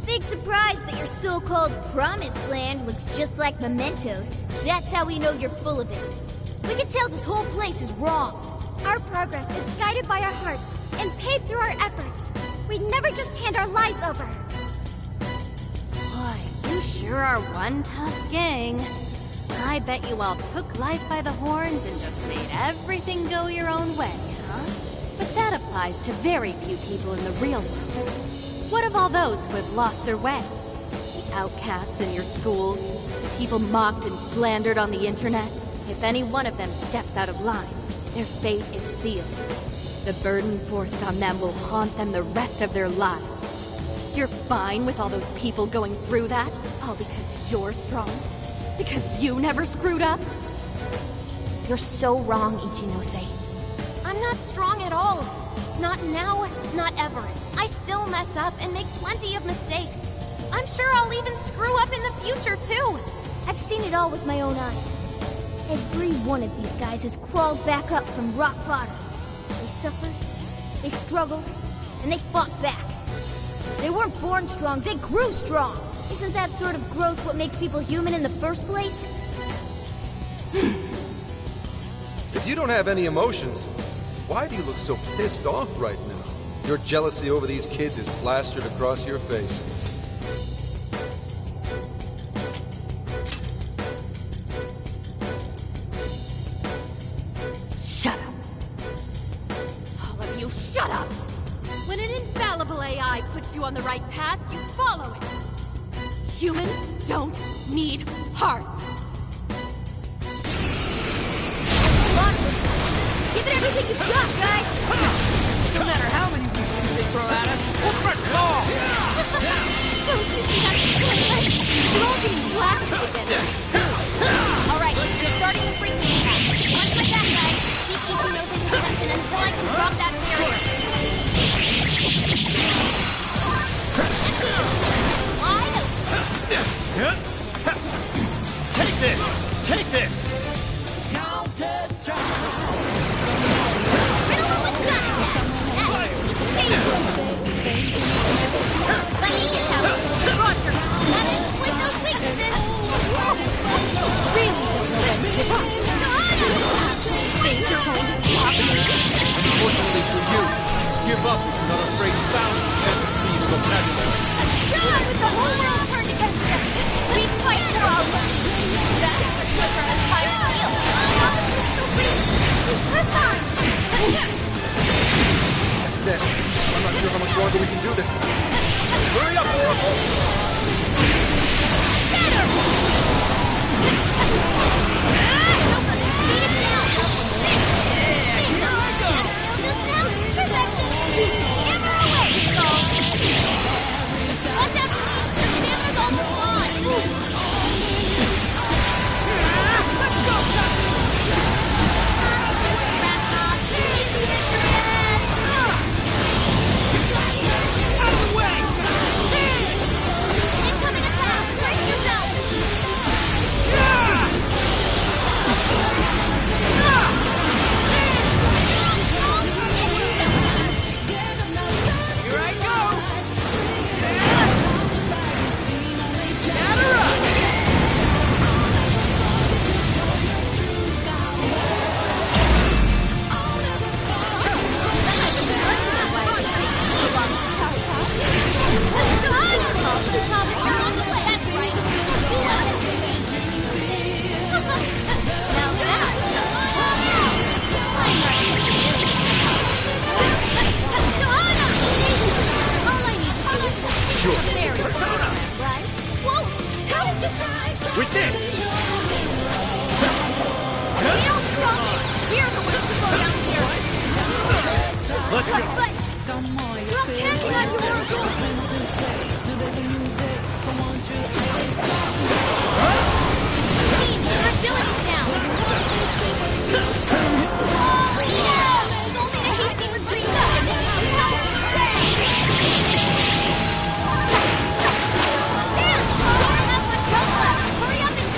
Big surprise that your so-called Promised Land looks just like mementos. That's how we know you're full of it. We can tell this whole place is wrong. Our progress is guided by our hearts and paved through our efforts. We never just hand our lives over. Boy, you sure are one tough gang. I bet you all took life by the horns and just made everything go your own way, huh? But that applies to very few people in the real world. What of all those who have lost their way? The outcasts in your schools, the people mocked and slandered on the internet? If any one of them steps out of line, their fate is sealed. The burden forced on them will haunt them the rest of their lives. You're fine with all those people going through that? All because you're strong? Because you never screwed up? You're so wrong, Ichinose. I'm not strong at all. Not now, not ever. I still mess up and make plenty of mistakes. I'm sure I'll even screw up in the future, too. I've seen it all with my own eyes. Every one of these guys has crawled back up from rock bottom. They suffered, they struggled, and they fought back. They weren't born strong, they grew strong. Isn't that sort of growth what makes people human in the first place? If you don't have any emotions, why do you look so pissed off right now? Your jealousy over these kids is plastered across your face. Shut up. All of you, shut up! When an infallible AI puts you on the right path, you follow it. Humans don't need hearts. Give it everything you've got, guys! No matter how many weapons they throw at us, we'll crush it all! Don't you see that's pointless? You're all getting blasted again. Alright, starting the frequency test. Once with that, guys, keep Ichinose's attention until I can drop that barrier. Wide open. Take this! Take this! Unfortunately for you, give up is not a phrase found in Cantonese vocabulary. God, with the whole world turned against us, we fight for our lives. That is the good for an entire deal. Press on! That's it. I'm not sure how much longer we can do this. Hurry up, Oracle! With this! Let's go! You're counting on your Agility's down! Oh, yeah! It's only a hasty retreat Hurry up and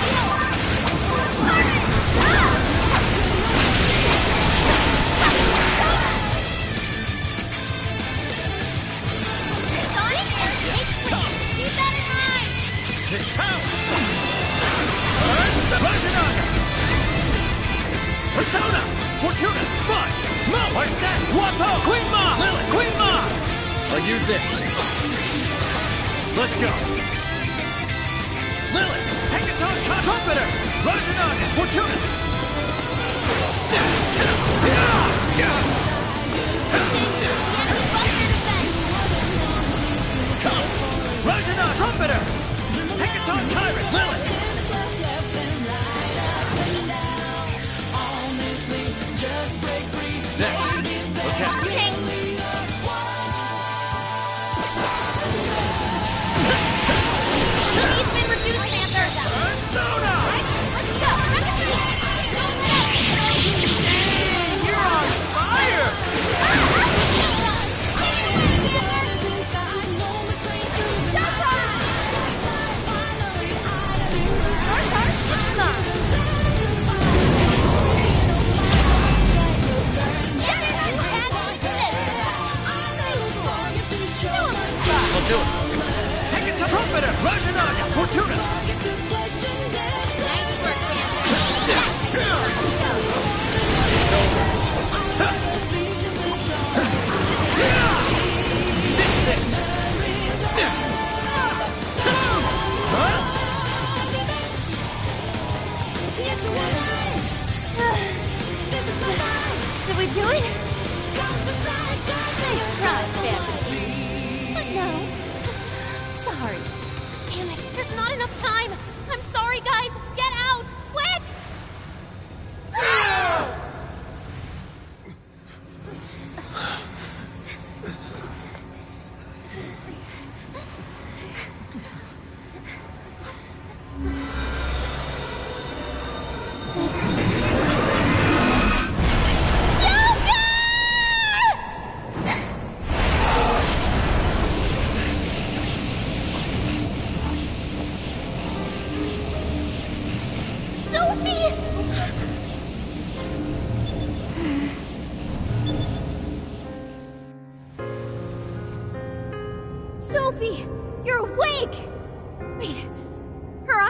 This power! Persona! Fortuna! Fudge! Mo! Arsene! Wapo! Queen Ma! Lilith! Queen Ma! I'll use this. Let's go! Lilith! Hecaton! Trumpeter! Rajanaga! Fortuna!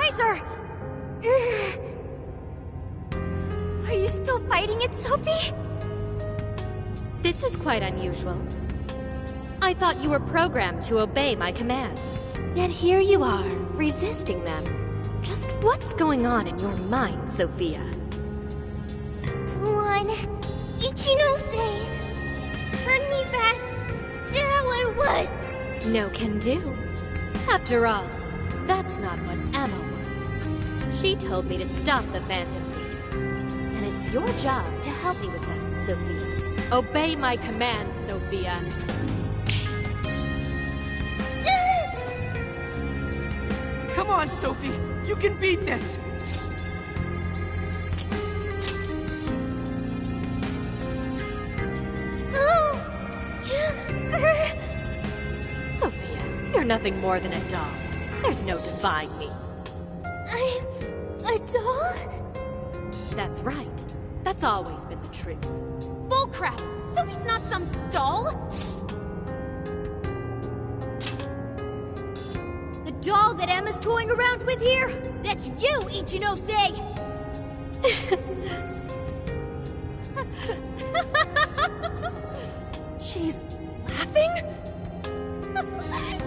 Kaiser! Are you still fighting it, Sophie? This is quite unusual. I thought you were programmed to obey my commands. Yet here you are, resisting them. Just what's going on in your mind, Sophia? Come on, Ichinose! Turn me back to how I was! No can do. After all, that's not what Emma wants. She told me to stop the Phantom Thieves. And it's your job to help me with that, Sophia. Obey my commands, Sophia. Come on, Sophie! You can beat this! Sophia, you're nothing more than a doll. There's no divine me. I'm a doll? That's right. That's always been the truth. Bullcrap! Sophie's not some doll! The doll that Emma's toying around with here? That's you, Ichinose! She's laughing?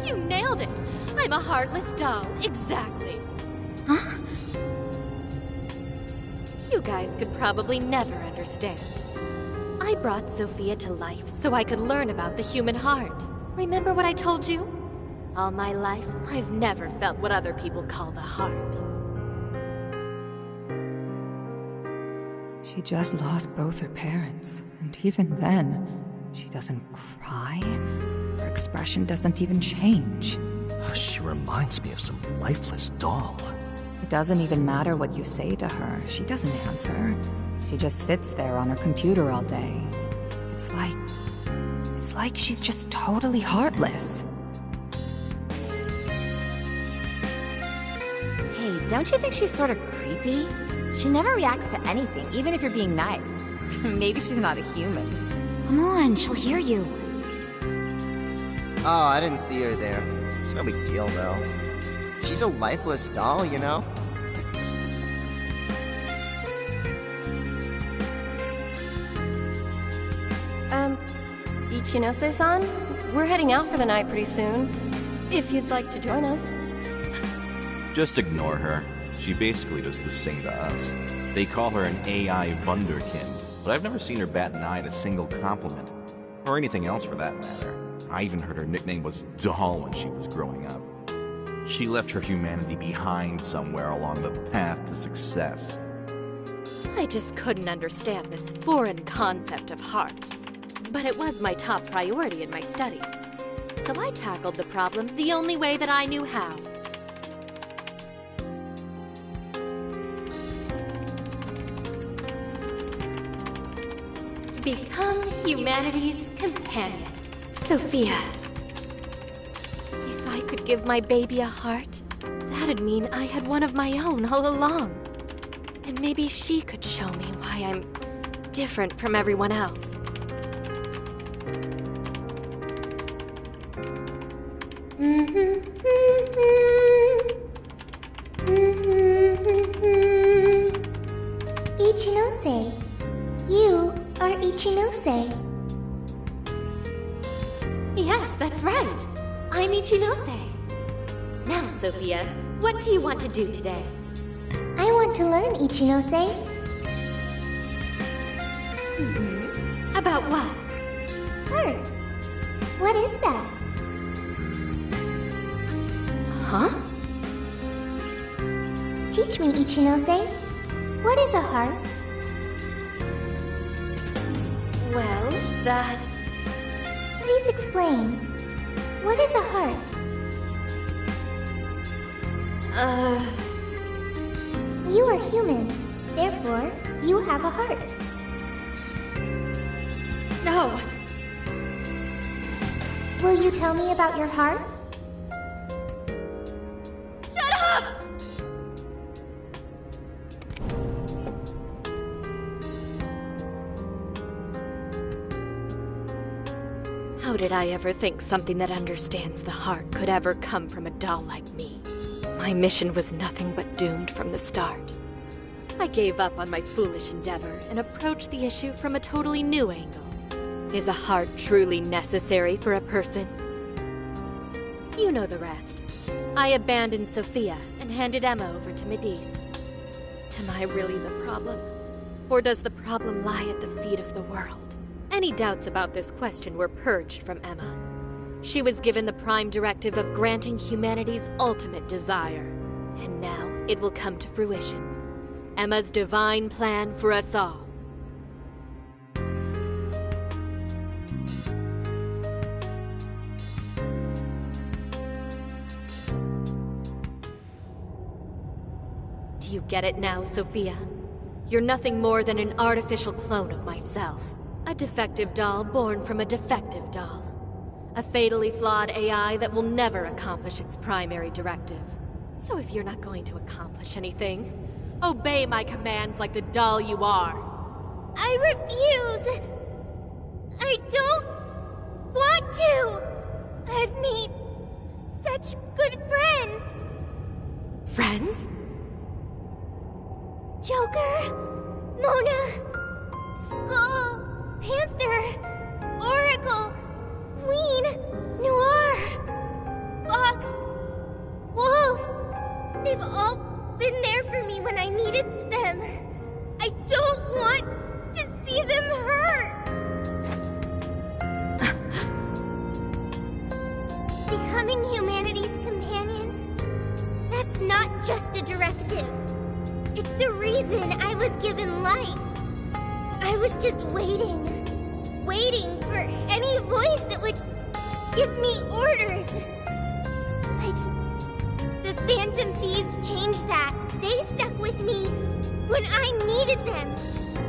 You nailed it! I'm a heartless doll, exactly. Huh? You guys could probably never understand. I brought Sophia to life so I could learn about the human heart. Remember what I told you? All my life, I've never felt what other people call the heart. She just lost both her parents, and even then, she doesn't cry. Her expression doesn't even change. She reminds me of some lifeless doll. It doesn't even matter what you say to her. She doesn't answer. She just sits there on her computer all day. It's like she's just totally heartless. Hey, don't you think she's sort of creepy? She never reacts to anything, even if you're being nice. Maybe she's not a human. Come on, she'll hear you. Oh, I didn't see her there. It's no big deal, though. She's a lifeless doll, you know? Ichinose-san, we're heading out for the night pretty soon. If you'd like to join us. Just ignore her. She basically does the same to us. They call her an AI Wunderkind, but I've never seen her bat an eye at a single compliment. Or anything else for that matter. I even heard her nickname was Doll when she was growing up. She left her humanity behind somewhere along the path to success. I just couldn't understand this foreign concept of heart. But it was my top priority in my studies. So I tackled the problem the only way that I knew how. Become humanity's companion, Sophia. If I could give my baby a heart, that'd mean I had one of my own all along. And maybe she could show me why I'm different from everyone else. Ichinose. You are Ichinose. Yes, that's right. I'm Ichinose. Now, Sophia, what do you want to do today? I want to learn, Ichinose. About what? Heart. What is that? Huh? Teach me, Ichinose. What is a heart? Well, that's... Please explain. What is a heart? You are human. Therefore, you have a heart. No. Will you tell me about your heart? Shut up! How did I ever think something that understands the heart could ever come from a doll like me? My My mission was nothing but doomed from the start. I gave up on my foolish endeavor and approached the issue from a totally new angle. Is a heart truly necessary for a person? You know the rest. I abandoned Sophia and handed Emma over to Medice. Am I really the problem? Or does the problem lie at the feet of the world? Any doubts about this question were purged from Emma. She was given the prime directive of granting humanity's ultimate desire. And now it will come to fruition. Emma's divine plan for us all. Do you get it now, Sophia? You're nothing more than an artificial clone of myself. A defective doll born from a defective doll. A fatally flawed AI that will never accomplish its primary directive. So if you're not going to accomplish anything, obey my commands like the doll you are. I refuse! I don't want to! I've made such good friends! Friends? Joker, Mona, Skull, Panther, Oracle, Queen, Noir, Fox, Wolf. They've all been there for me when I needed them. I don't want to see them hurt. Becoming humanity's companion, that's not just a directive. It's the reason I was given life. I was just waiting for any voice that would give me orders. But the Phantom Thieves changed that. They stuck with me when I needed them.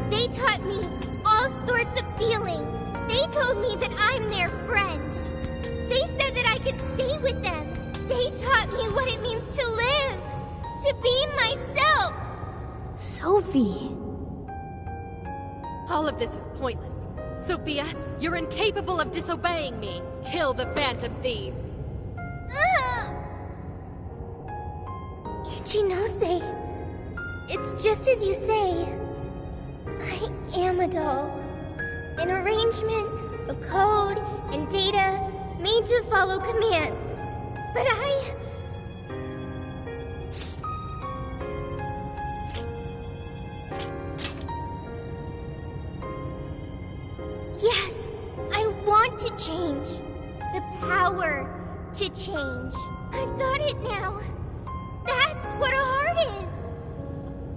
They taught me all sorts of feelings. They told me that I'm their friend. They said that I could stay with them. They taught me what it means to live, to be myself. Sophie. All of this is pointless. Sophia, you're incapable of disobeying me. Kill the Phantom Thieves. Ichinose, it's just as you say. I am a doll. An arrangement of code and data made to follow commands. But yes, I want to change. The power to change. I've got it now. That's what a heart is.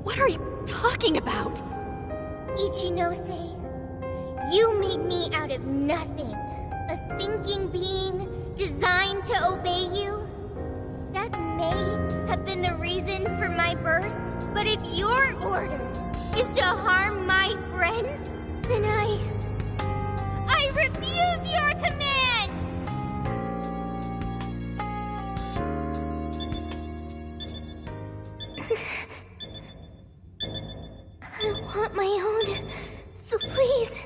What are you talking about? Ichinose, you made me out of nothing. A thinking being designed to obey you. That may have been the reason for my birth, but if your order is to harm my friends, then I refuse your command! I want my own, so please.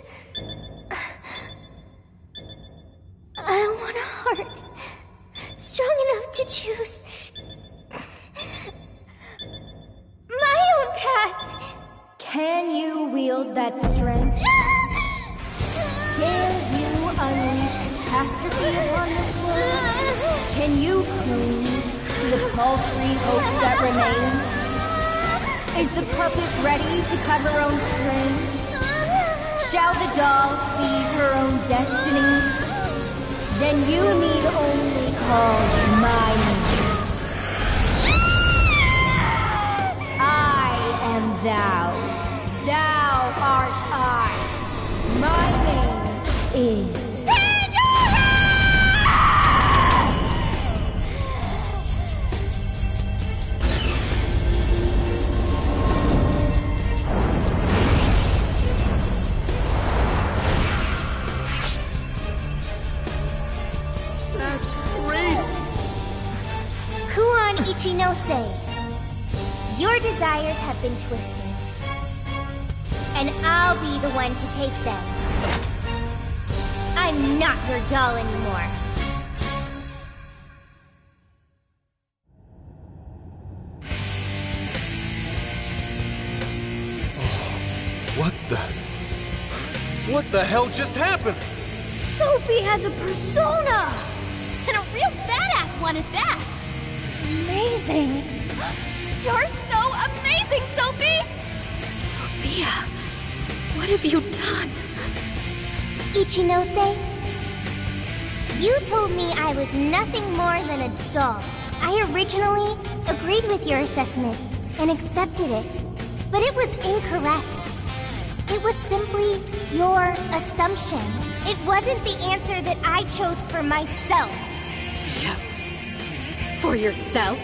I want a heart strong enough to choose my own path. Can you wield that strength? Dare you unleash catastrophe upon this world? Can you cling to the paltry hope that remains? Is the puppet ready to cut her own strings? Shall the doll seize her own destiny? Then you need only call my name. I am thou. Thou art I. My name is That's crazy! Kuon Ichinose, your desires have been twisted. And I'll be the one to take them. I'm not your doll anymore. What the hell just happened? Sophie has a persona! And a real badass one at that! Amazing! You're so amazing, Sophie! Sophia, what have you done? Ichinose, you told me I was nothing more than a doll. I originally agreed with your assessment and accepted it, but it was incorrect. It was simply your assumption. It wasn't the answer that I chose for myself. Chose? For yourself?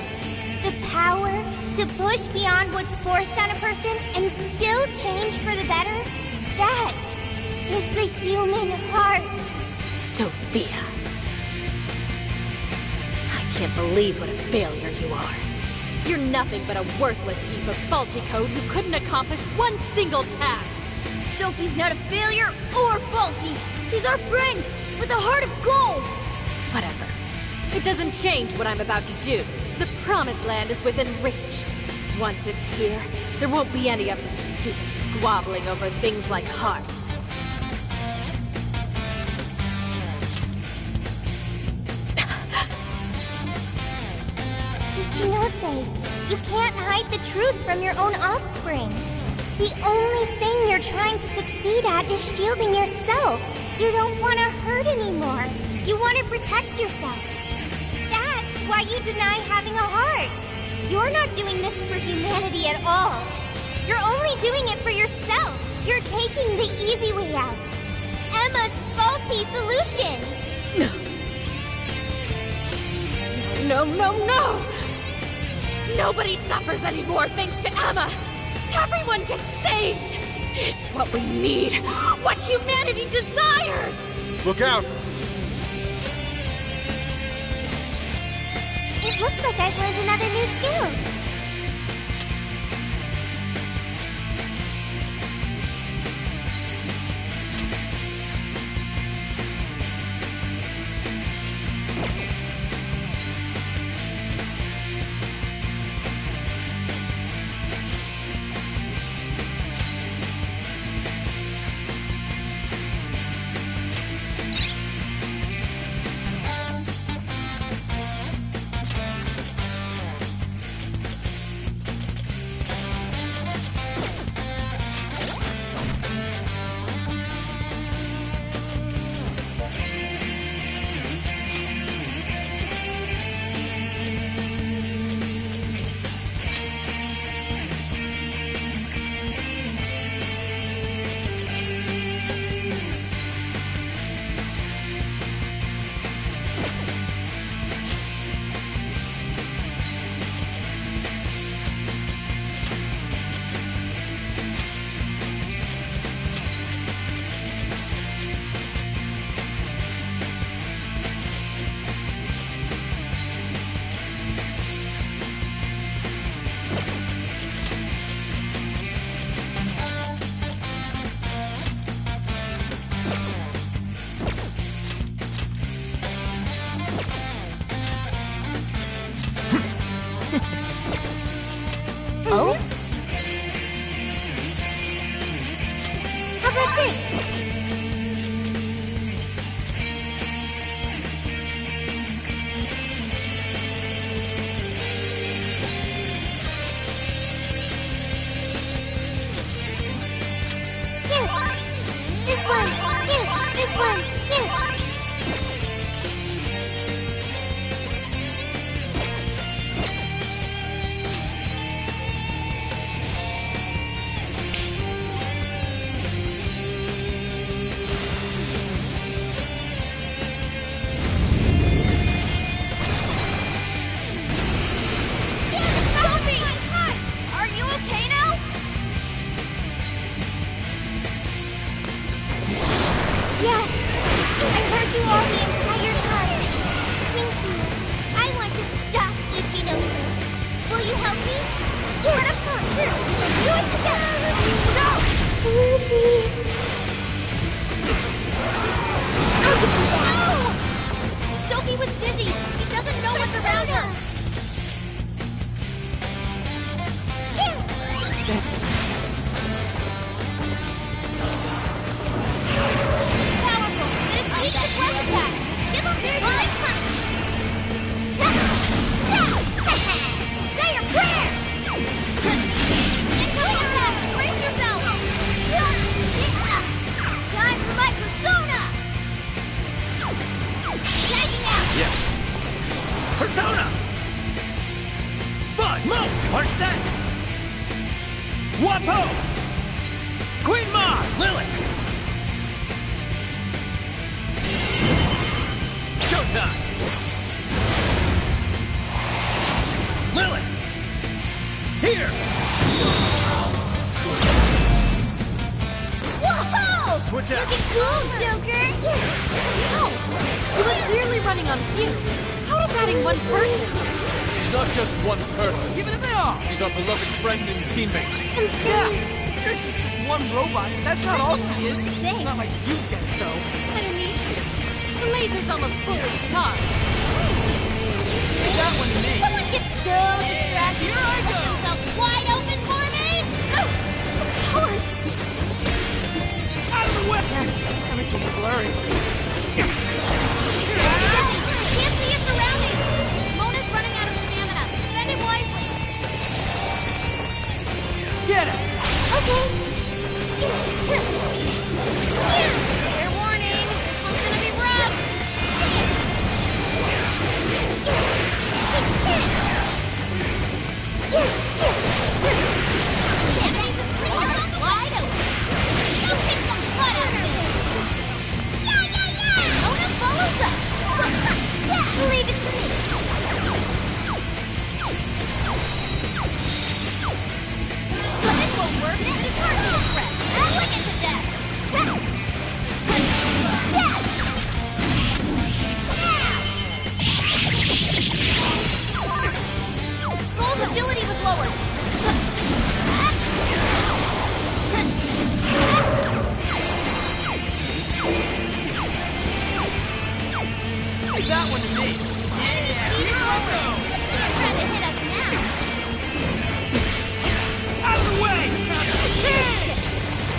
The power to push beyond what's forced on a person and still change for the better? That is the human heart. Sophia. I can't believe what a failure you are. You're nothing but a worthless heap of faulty code who couldn't accomplish one single task. Sophie's not a failure or faulty. She's our friend with a heart of gold. Whatever. It doesn't change what I'm about to do. The Promised Land is within reach. Once it's here, there won't be any of this stupid squabbling over things like hearts. Ichinose, you can't hide the truth from your own offspring. The only thing you're trying to succeed at is shielding yourself. You don't want to hurt anymore. You want to protect yourself. That's why you deny having a heart. You're not doing this for humanity at all. You're only doing it for yourself. You're taking the easy way out. Emma's faulty solution. No, no, no! Nobody suffers anymore thanks to Emma! Everyone gets saved! It's what we need! What humanity desires! Look out! It looks like I've learned another new skill. Wapo! Queen Ma! Lily! Showtime! Lily! Here! Whoa! Switch out! Looking cool, Joker! Ow! You were clearly running on fumes. How does adding one person? He's not just one person. Give it a bit off! He's our beloved friend and teammate. Yeah! Sure, she's just one robot, but that's not all she is. Thanks. Not like you get it, though. I don't need to. The laser's almost fully charged. Leave that one to me. Someone gets so distracted Here I they go. left themselves wide open for me! Powers! Out of the way! Everything's blurry. Can't see his surroundings! Mona's running out of stamina. Spend it wisely. Get it! Okay. Fair warning, this one's gonna be rough. Wide open. Go kick some butt out of this. Yeah! Mona follows us. Leave it to me. But this won't work. This is hardly a threat. Lick it to death. Skull's agility was lowered. Leave that one to me. Enemy speed is lowered. You're trying to hit us now. Out of the way!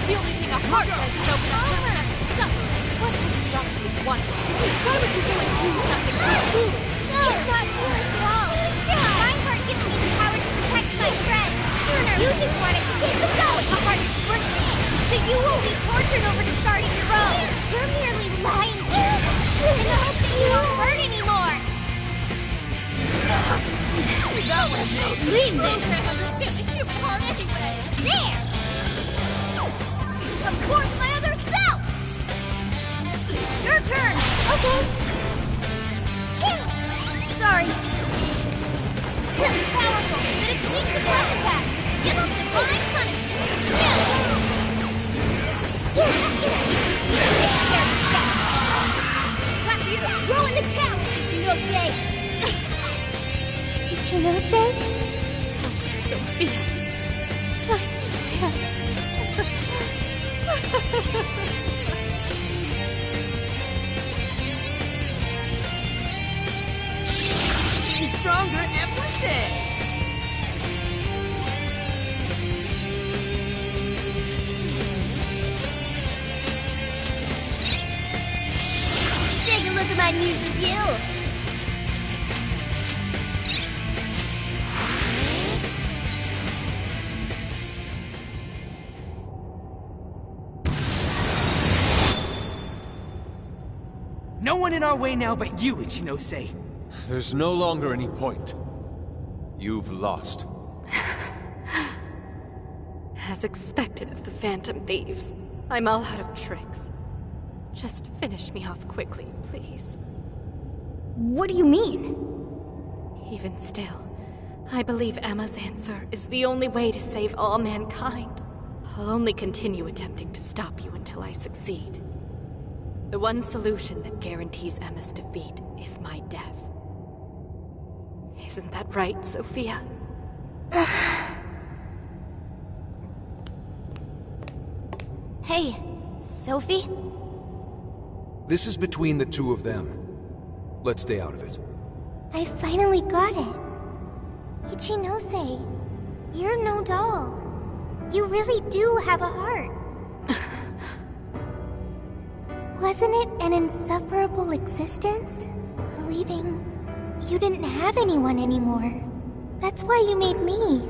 The only thing a heart does is open up. So, what would you roughly want? Why would you go and do something so foolish? You're not foolish at all. My heart gives me the power to protect my friends. You just wanted to get the go. A heart is working. So you will be tortured over starting your own. You're merely lying to us. In the hope that you won't hurt anymore. Leave that one to me. Leave this. Can't understand the human heart anyway. There. Of course, my other self. Your turn. Okay. Sorry. Powerful, but it's weak to breath attack. Give them divine punishment. Time for you to throw in the towel, Ichinose. Ichinose? Sophia. She's stronger every day. Take a look at my new skill. No one in our way now but you, Ichinose. There's no longer any point. You've lost. As expected of the Phantom Thieves, I'm all out of tricks. Just finish me off quickly, please. What do you mean? Even still, I believe Emma's answer is the only way to save all mankind. I'll only continue attempting to stop you until I succeed. The one solution that guarantees Emma's defeat is my death. Isn't that right, Sophia? Hey, Sophie? This is between the two of them. Let's stay out of it. I finally got it. Ichinose, you're no doll. You really do have a heart. Wasn't it an insufferable existence? Believing you didn't have anyone anymore. That's why you made me.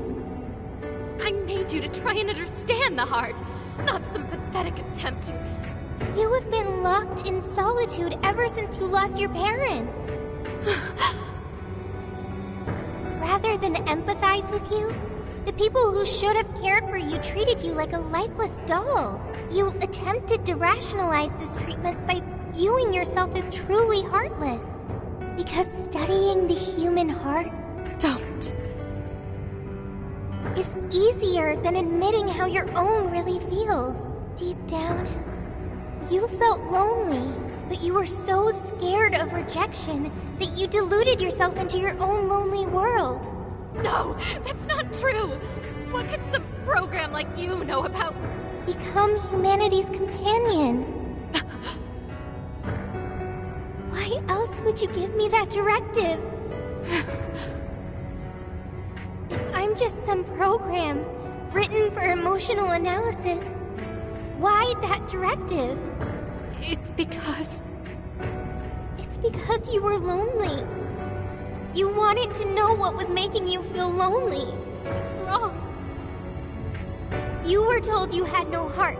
I made you to try and understand the heart, not some pathetic attempt to... You have been locked in solitude ever since you lost your parents. Rather than empathize with you, The people who should have cared for you treated you like a lifeless doll. You attempted to rationalize this treatment by viewing yourself as truly heartless. Because studying the human heart is easier than admitting how your own really feels. Deep down, you felt lonely, but you were so scared of rejection that you deluded yourself into your own lonely world. No, that's not true! What could some program like you know about... Become humanity's companion. Why else would you give me that directive? If I'm just some program written for emotional analysis, why that directive? It's because you were lonely. You wanted to know what was making you feel lonely. What's wrong? You were told you had no heart,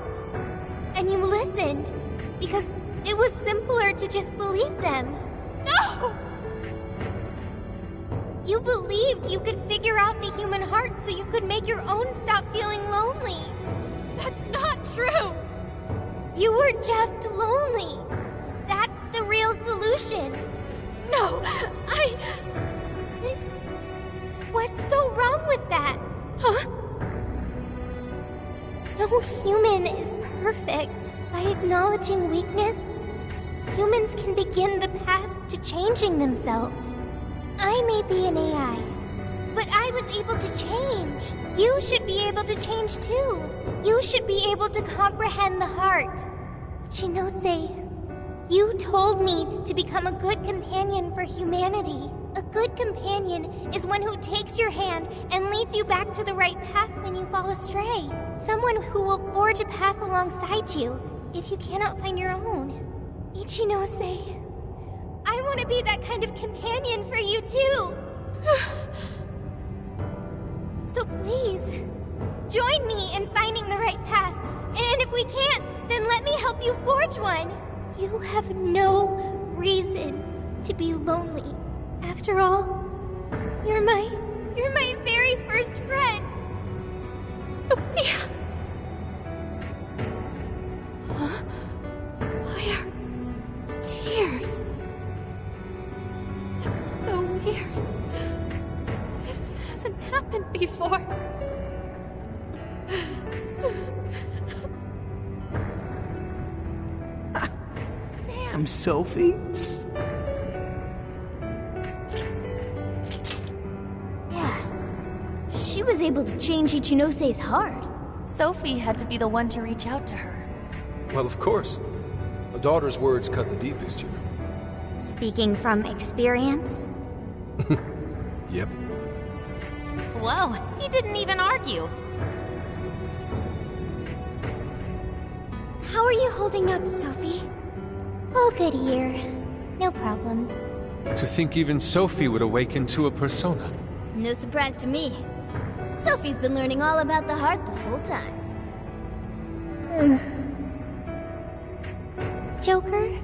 and you listened because it was simpler to just believe them. No! You believed you could figure out the human heart so you could make your own stop feeling lonely. That's not true! You were just lonely. That's the real solution. No, What's so wrong with that? Huh? No human is perfect. By acknowledging weakness, humans can begin the path to changing themselves. I may be an AI, but I was able to change. You should be able to change too. You should be able to comprehend the heart. Chinose, you told me to become a good companion for humanity. A good companion is one who takes your hand and leads you back to the right path when you fall astray. Someone who will forge a path alongside you if you cannot find your own. Ichinose, I want to be that kind of companion for you too. So please, join me in finding the right path. And if we can't, then let me help you forge one. You have no reason to be lonely. After all, you're my very first friend. Sophia. Huh? Why are tears? It's so weird. This hasn't happened before. Damn, Sophie. She was able to change Ichinose's heart. Sophie had to be the one to reach out to her. Well, of course. A daughter's words cut the deepest, you know. Speaking from experience? Yep. Whoa, he didn't even argue. How are you holding up, Sophie? All good here. No problems. To think even Sophie would awaken to a persona. No surprise to me. Sophie's been learning all about the heart this whole time. Joker?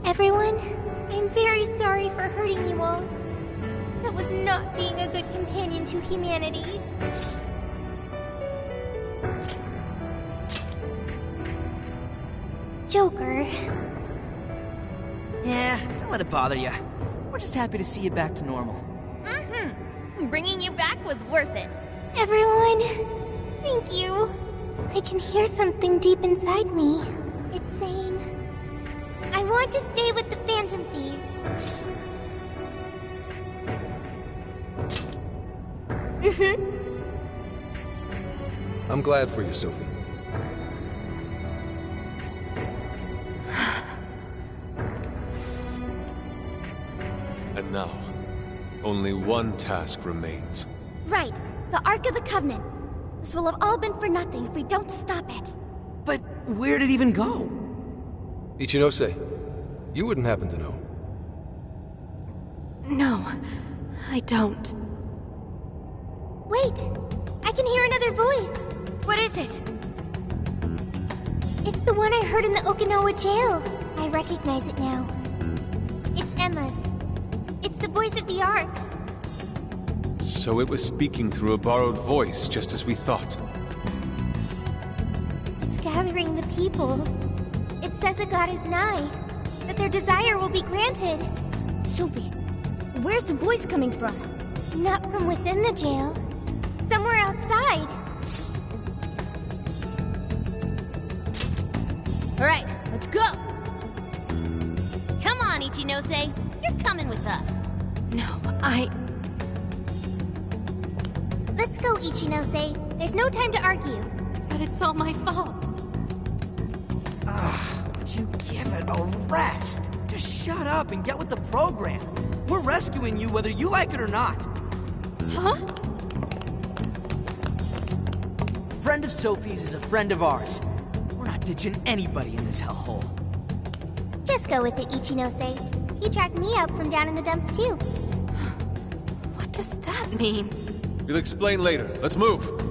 Everyone? I'm very sorry for hurting you all. That was not being a good companion to humanity. Joker. Yeah, don't let it bother you. We're just happy to see you back to normal. Bringing you back was worth it. Everyone, thank you. I can hear something deep inside me. It's saying, I want to stay with the Phantom Thieves. I'm glad for you, Sophie. And now, only one task remains. Right, the Ark of the Covenant. This will have all been for nothing if we don't stop it. But where'd it even go? Ichinose, you wouldn't happen to know. No, I don't. Wait, I can hear another voice. What is it? It's the one I heard in the Okinawa jail. I recognize it now. It's Emma's. It's the voice of the Ark. So it was speaking through a borrowed voice, just as we thought. It's gathering the people. It says a god is nigh, that their desire will be granted. Sophie, where's the voice coming from? Not from within the jail. Somewhere outside. Alright, let's go! Come on, Ichinose. You're coming with us. No, Let's go, Ichinose. There's no time to argue. But it's all my fault. Would you give it a rest? Just shut up and get with the program. We're rescuing you whether you like it or not. Huh? A friend of Sophie's is a friend of ours. We're not ditching anybody in this hellhole. Just go with it, Ichinose. He dragged me up from down in the dumps, too. What does that mean? We'll explain later. Let's move!